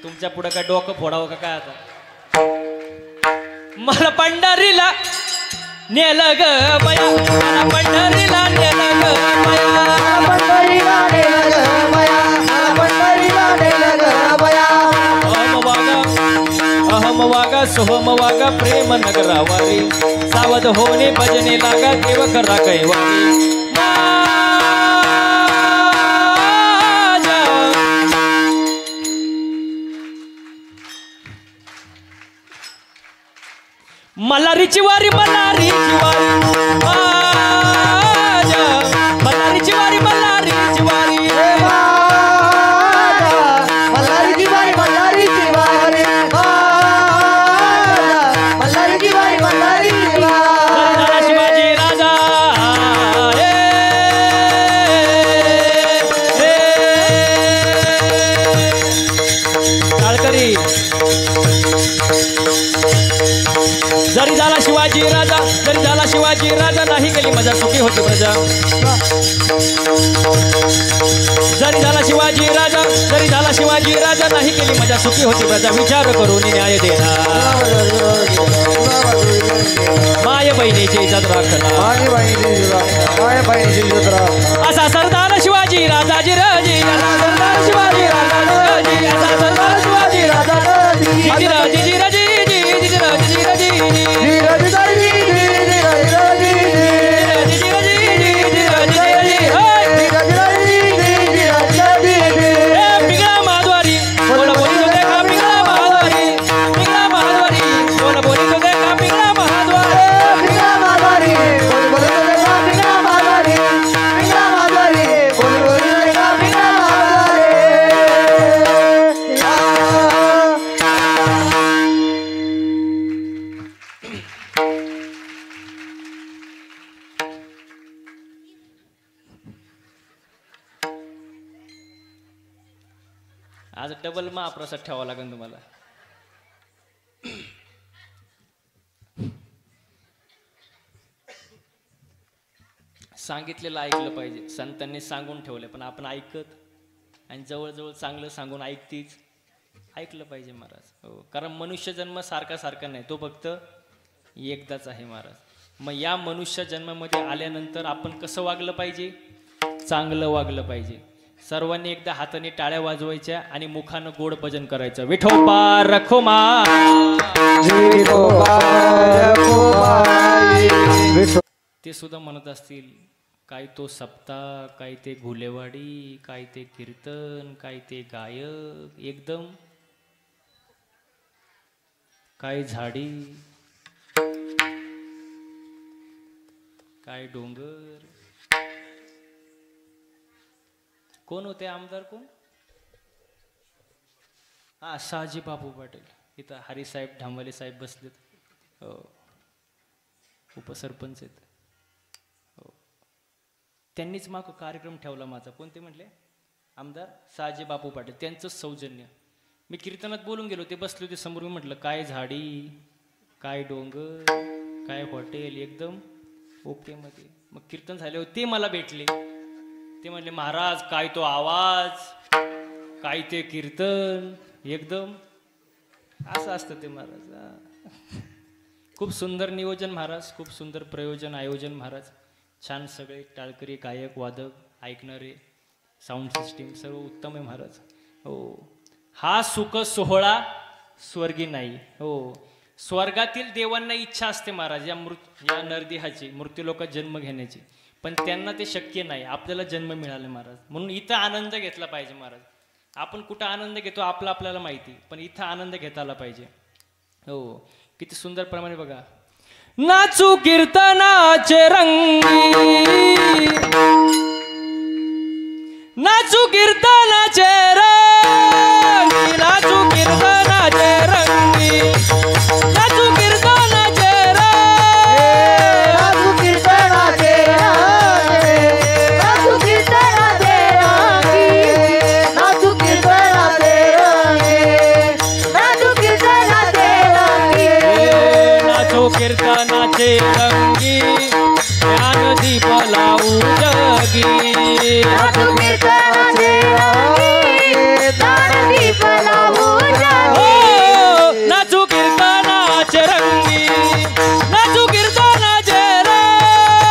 तुमच्या पुढे काय डोकं फोडावं का काय आता. मला पंढरीला नेलं ग बया. मला पंढरीला नेलं ग बया.
पंढरीला नेलं ग बया. मला पंढरीला नेलं ग बया.
अहम वागा सोहम वागा प्रेम नगरावारी. सावध होणे भजने लागा देव करा कैवारी. मल्हारीची वारी मल्हारीची वारी. जरी झाला शिवाजी राजा, जरी झाला शिवाजी राजा, नाही गेली मजा सुखी होती प्रजा. जरी झाला शिवाजी राजा, जरी झाला शिवाजी राजा, नाही गेली मजा सुखी होती प्रजा. विचार करून न्याय देणार, माय बहिणीची इज्जत राखणार, असा सरदार शिवाजी राजाजी राजी, असा सरदार शिवाजी राजाजी राजी, असा सरदार शिवाजी राजाजी राजी राजी राजी राजी राजी आज डबल महाप्रसाद ठेवावा लागेल तुम्हाला. सांगितलेलं ऐकलं पाहिजे, संतांनी सांगून ठेवले पण आपण ऐकत आणि जवळजवळ चांगलं सांगून ऐकतीच ऐकलं पाहिजे महाराज. हो, कारण मनुष्य जन्म सारखा सारखा नाही, तो फक्त एकदाच आहे महाराज. मग या मनुष्य जन्मामध्ये आल्यानंतर आपण कसं वागलं पाहिजे, चांगलं वागलं पाहिजे. सर्वांनी एकदा हाताने टाळ्या वाजवायच्या आणि मुखानं गोड भजन करायचं. विठोबा रखोमा, ते सुद्धा म्हणत असतील काय तो सप्ताह, काय ते घुलेवाडी, काय ते कीर्तन, काय ते गायक, एकदम काय झाडी, काय डोंगर. कोण होते आमदार, कोण? हा, शहाजी बापू पाटील. इथं हरिसाहेब ढांबले साहेब बसलेत. हो, उपसरपंच आहेत. हो, त्यांनीच माग कार्यक्रम ठेवला माझा. कोणते म्हटले? आमदार शहाजी बापू पाटील. त्यांचं सौजन्य. मी कीर्तनात बोलून गेलो, ते बसले होते समोर. मी म्हटलं काय झाडी, काय डोंगर, काय हॉटेल, एकदम ओके मध्ये. मग कीर्तन झाल्यावर ते मला भेटले. ते म्हणले महाराज काय तो आवाज, काय ते कीर्तन, एकदम असं असतं ते महाराज. खूप सुंदर नियोजन महाराज, खूप सुंदर प्रयोजन आयोजन महाराज. छान सगळे टाळकरी, गायक, वादक, ऐकणारे, साऊंड सिस्टीम सर्व उत्तम आहे महाराज. हो, हा सुख सोहळा स्वर्गी नाही. हो, स्वर्गातील देवांना इच्छा असते महाराज या नरदेहाची, मृत्यूलोकात जन्म घेण्याची, पण त्यांना ते शक्य नाही. आपल्याला जन्म मिळाले महाराज, म्हणून इथं आनंद घेतला पाहिजे महाराज. आपण कुठं आनंद घेतो आपल्याला माहिती, पण इथं आनंद घेता आला पाहिजे. हो, किती सुंदर प्रमाणे बघा. नाचू कीर्तनाचे रंगी, नाचू कीर्तनाचे रंगी, नाचू कीर्तनाचे रंगी, नाचू कीर्तनाचे कीर्तनाचे रंगी, ज्ञानदीप लावू जगी. नाचू कीर्तनाचे रंगी, ज्ञानदीप लावू जगी. नाचू कीर्तनाचे रंगी, नाचू कीर्तनाचे रंगी,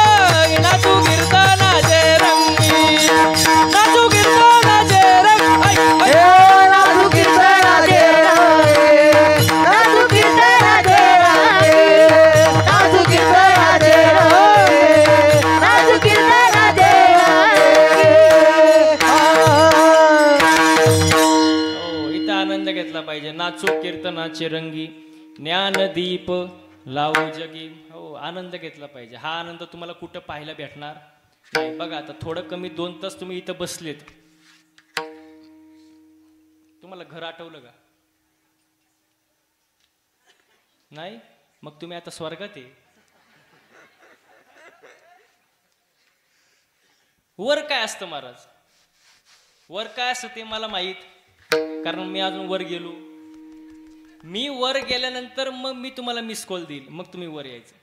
नाचू कीर्तनाचे रंगी, नाचू कीर्तनाचे रंगी, नाचू कीर्तनाचे रंगी, नाचू कीर्तनाचे घेतला पाहिजे. नाचू कीर्तनाचे रंगी, ज्ञानदीप लावू जगी. हो, आनंद घेतला पाहिजे. हा आनंद तुम्हाला कुठं पाहायला भेटणार नाही. बघा आता थोडं कमी 2 तास तुम्ही इथं बसलेत, तुम्हाला घर आठवलं का? नाही, मग तुम्ही आता स्वर्गात आहे. वर काय असतं महाराज, वर काय असतं ते मला माहित, कारण मी अजून वर गेलो. मी वर गेल्यानंतर मग मी तुम्हाला मिस कॉल देईल, मग तुम्ही वर यायचं.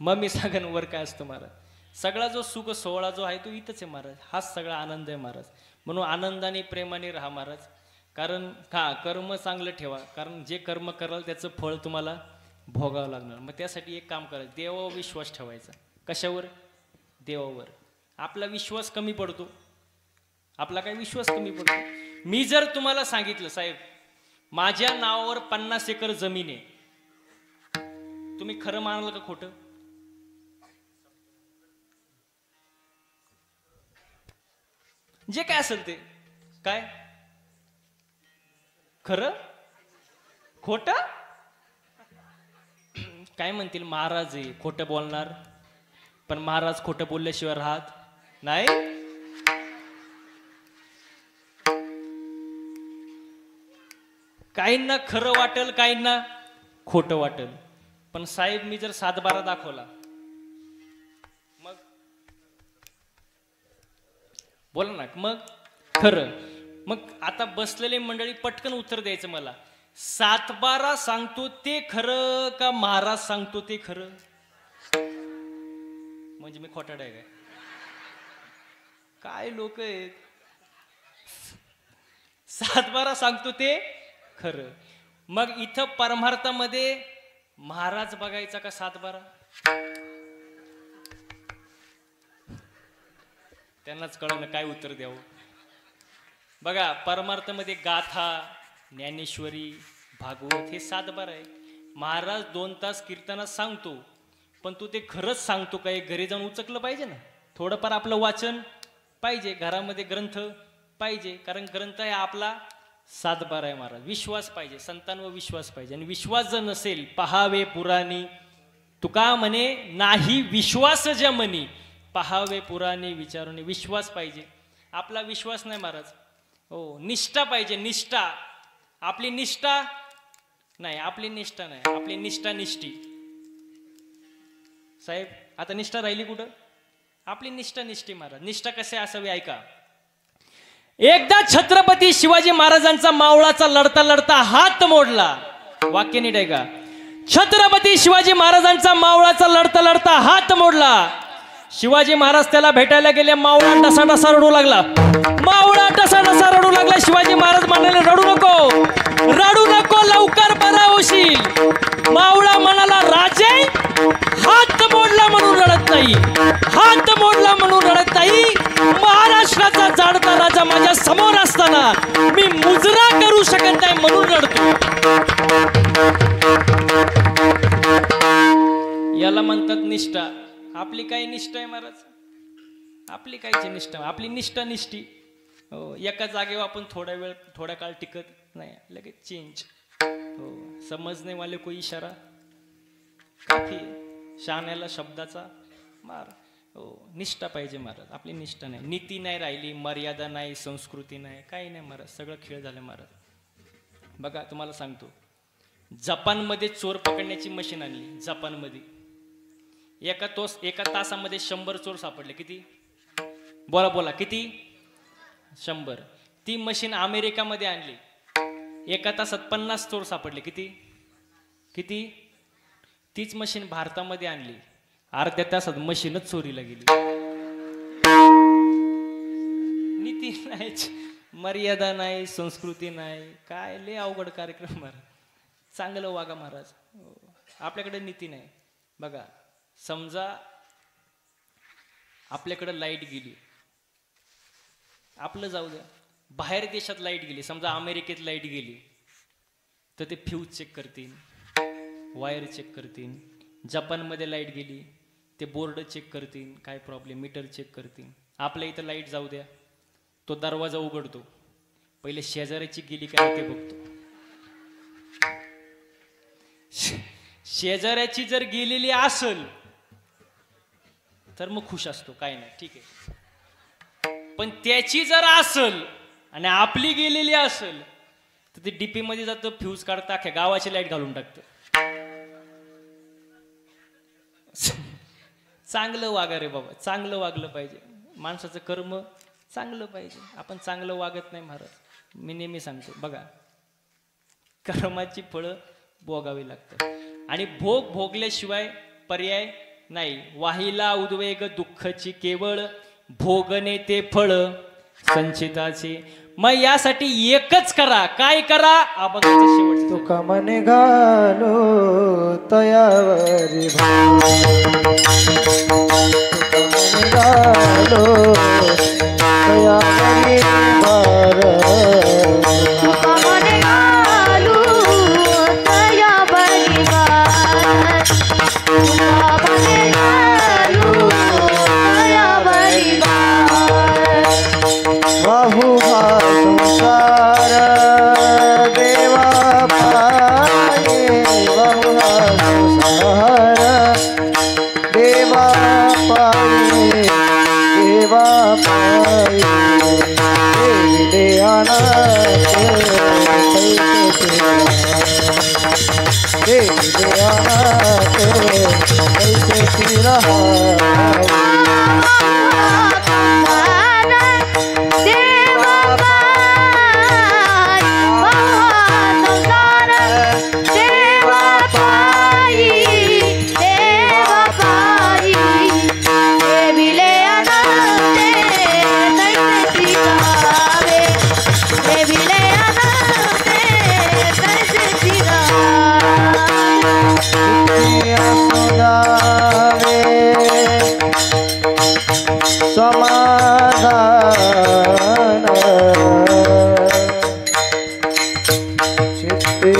मग मी सांगेन वर काय असतं महाराज. सगळा जो सुख सोहळा जो आहे तो इथंच आहे महाराज. हाच सगळा आनंद आहे महाराज. म्हणून आनंदाने प्रेमाने राहा महाराज. कारण कर्म चांगलं ठेवा, कारण जे कर्म कराल त्याचं फळ तुम्हाला भोगावं लागणार. मग त्यासाठी एक काम करायचं, देवावर विश्वास ठेवायचा. कशावर? देवावर. आपला विश्वास कमी पडतो, आपला काय विश्वास कमी पडतो. मी जर तुम्हाला सांगितलं साहेब माझ्या नावावर 50 एकर जमीन आहे, तुम्ही खरं मानाल का खोटं? जे काय असेल ते काय खरं खोटं? काय म्हणतील महाराज आहे खोटं बोलणार, पण महाराज खोटं बोलल्याशिवाय राहत नाही. काहींना खरं वाटेल, काहींना खोटं वाटेल. पण साहेब मी जर 7-12 दाखवला मग बोला ना, मग खरं. मग आता बसलेले मंडळी पटकन उत्तर द्यायचं मला. 7-12 सांगतो ते खरं का महाराज सांगतो ते खरं? म्हणजे मी खोटाड आहे काय लोक आहेत. 7-12 सांगतो ते खरं. मग इथं परमार्थामध्ये महाराज बघायचा का 7-12? त्यांनाच कळलं काय उत्तर द्यावं. बघा परमार्थामध्ये गाथा, ज्ञानेश्वरी, भागवत हे 7-12 आहे. महाराज 2 तास कीर्तनात सांगतो, पण तू ते खरंच सांगतो का? एक घरी जाऊन उचकलं पाहिजे ना, थोडंफार आपलं वाचन पाहिजे, घरामध्ये ग्रंथ पाहिजे, कारण ग्रंथ आहे आपला 7-12 आहे महाराज. विश्वास पाहिजे, संतांवर विश्वास पाहिजे. आणि विश्वास जर नसेल पहावे पुराणी, तुका म्हणे नाही विश्वास ज्या म्हणी पहावे पुराणी विचारुनी. विश्वास पाहिजे. आपला विश्वास नाही महाराज. हो, निष्ठा पाहिजे. निष्ठा आपली निष्ठा नाही, आपली निष्ठा नाही, आपली निष्ठा निष्ठी. साहेब आता निष्ठा राहिली कुठं? आपली निष्ठा निष्ठी महाराज. निष्ठा कसे असावी ऐका. एकदा छत्रपती शिवाजी महाराजांचा मावळाचा लढता लढता हात मोडला. वाक्य नीट आहे का? छत्रपती शिवाजी महाराजांचा मावळाचा लढता लढता हात मोडला. शिवाजी महाराज त्याला भेटायला गेले. मावळा डसा डसा रडू लागला. मावळा डसा डसा रडू लागला. शिवाजी महाराज म्हणाले रडू नको, रडू नको, लवकर बरा होशील. मावळा म्हणाला राजे हात मोडला म्हणून रडत नाही, हात मोडला म्हणून रडत नाही. महाराष्ट्राचा जाणता राजा माझ्या समोर असताना मी मुजरा करू शकत नाही म्हणून रडतो. याला म्हणतात निष्ठा. आपली काय निष्ठा आहे महाराज? आपली कायची निष्ठा? आपली निष्ठा निष्ठी. हो, एका जागेवर आपण थोडा काळ टिकत नाही, लगेच चेंज. हो, समजने वाले कोई इशारा काफी. शाण्याला शब्दाचा मार. हो, निष्ठा पाहिजे महाराज. आपली निष्ठा नाही, नीती नाही राहिली, मर्यादा नाही, संस्कृती नाही, काही नाही महाराज. सगळं खेळ झालं महाराज. बघा तुम्हाला सांगतो, जपानमध्ये चोर पकडण्याची मशीन आणली. जपानमध्ये एका तासामध्ये 100 चोर सापडले. किती? बोला बोला किती? 100. ती मशीन अमेरिकामध्ये आणली. एका तासात 50 चोर सापडले. किती किती? तीच मशीन भारतामध्ये आणली. अर्ध्या तासात मशीनच चोरीला गेली. नीती नाही, मर्यादा नाही, संस्कृती नाही, काय लय अवघड कार्यक्रम महाराज. चांगलं वागा महाराज. आपल्याकडे नीती नाही. बघा समजा आपल्याकडे लाईट गेली, आपलं जाऊ द्या, बाहेर देशात लाईट गेली, समजा अमेरिकेत लाईट गेली, तर ते फ्यूज चेक करतील, वायर चेक करतील. जपानमध्ये लाईट गेली, ते बोर्ड चेक करतील, काय प्रॉब्लेम, मीटर चेक करतील. आपल्या इथं लाईट जाऊ द्या, तो दरवाजा उघडतो, पहिले शेजाऱ्याची गेली काय ते बघतो. शेजाऱ्याची जर गेलेली असेल तर मग खुश असतो, काय नाही, ठीक आहे. पण त्याची जर असेल आणि आपली गेलेली असेल तर ते डीपी मध्ये जातं, फ्यूज काढतं, अख्ख्या गावाची लाईट घालून टाकतं. चांगलं वागा रे बाबा, चांगलं वागलं पाहिजे. माणसाचं कर्म चांगलं पाहिजे. आपण चांगलं वागत नाही महाराज. मी नेहमी सांगतो बघा, कर्माची फळं भोगावी लागतात आणि भोग भोगल्याशिवाय पर्याय नाही. वाहिला उद्वेग दुःखची केवळ भोगणे ते फळ संचिताचे. मग यासाठी एकच करा. काय करा? अभंगाचं शेवटचं.
तुका मने घालो तयावरी घालो तयावरी भार
तुका मने घालू तया बलिवार तुका मने घालू तया बलिवार
वाहू हा संसार देवा पाये वाहू हा संसार देवा पाये देवा पाये देवी अनाथ देवी अनाथ कैसे फिरा समाधान चित्ते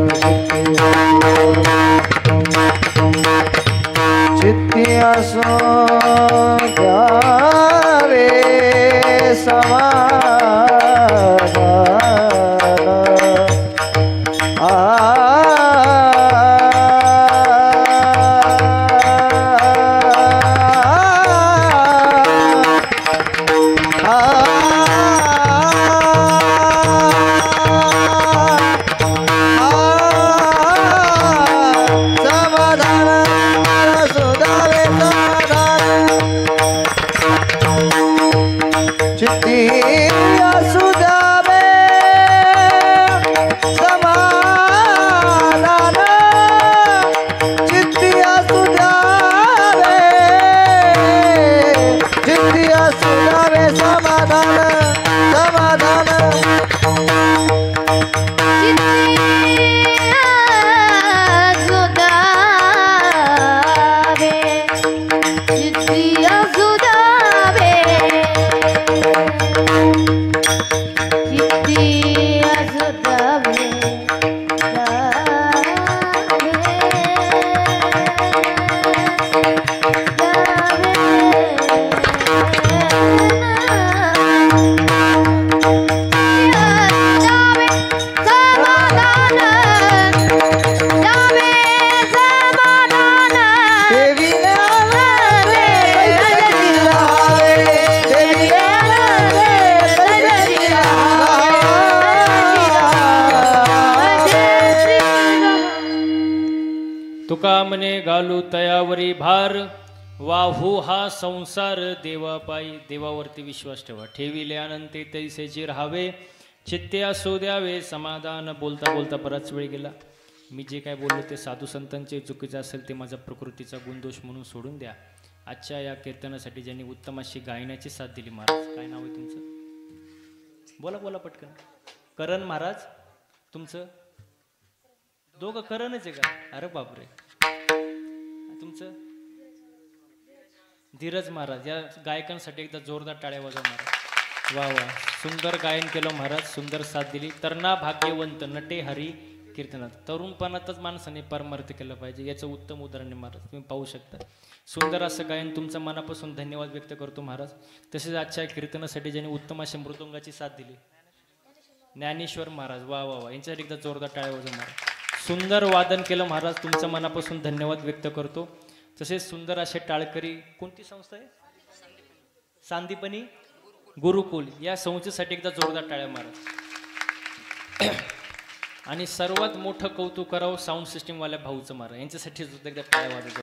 असुदारे समाधान चित्ते असो
तुका मने घालू तयावरी भार वाहू हा संसार देवापायी. देवावरती विश्वास ठेवा. ठेविले अनंते तैसेचे राहावे चित्ते असू द्यावे समाधान. बोलता बोलता बराच वेळ गेला. मी जे काय बोललो ते साधू संतांचे चुकीचं असेल ते माझा प्रकृतीचा गुणदोष म्हणून सोडून द्या. आजच्या या कीर्तनासाठी ज्यांनी उत्तम अशी गायनाची साथ दिली. महाराज काय नाव आहे तुमचं? बोला बोला पटकन. करण महाराज. तुमचं? दोघं करणच आहे का? अरे बापरे. तुमचं? धीरज महाराज. या गायकांसाठी एकदा जोरदार टाळ्या वाजवा महाराज. वा वा. सुंदर गायन केलं महाराज. सुंदर साथ दिली. तरणा भाग्यवंत नटे हरी कीर्तनात. तरुणपणातच माणसाने परमार्थ केलं पाहिजे याचं उत्तम उदाहरण आहे महाराज. तुम्ही पाहू शकता. सुंदर असं गायन. तुमचं मनापासून धन्यवाद व्यक्त करतो महाराज. तसेच आजच्या कीर्तनासाठी ज्यांनी उत्तम अशा मृदुंगाची साथ दिली ज्ञानेश्वर महाराज. वा वा वा. यांच्यासाठी एकदा जोरदार टाळ्या वाजवा महाराज. सुंदर वादन केलं महाराज. तुमचं मनापासून धन्यवाद व्यक्त करतो. तसेच सुंदर असे टाळकरी. कोणती संस्था आहे? सांदीपनी गुरुकुल. या संस्थेसाठी एकदा जोरदार टाळ्या महाराज. आणि सर्वात मोठं कौतुक करावं साऊंड सिस्टीम वाल्या भाऊचं मारा यांच्यासाठी सुद्धा एकदा टाळ्या वाजवतो.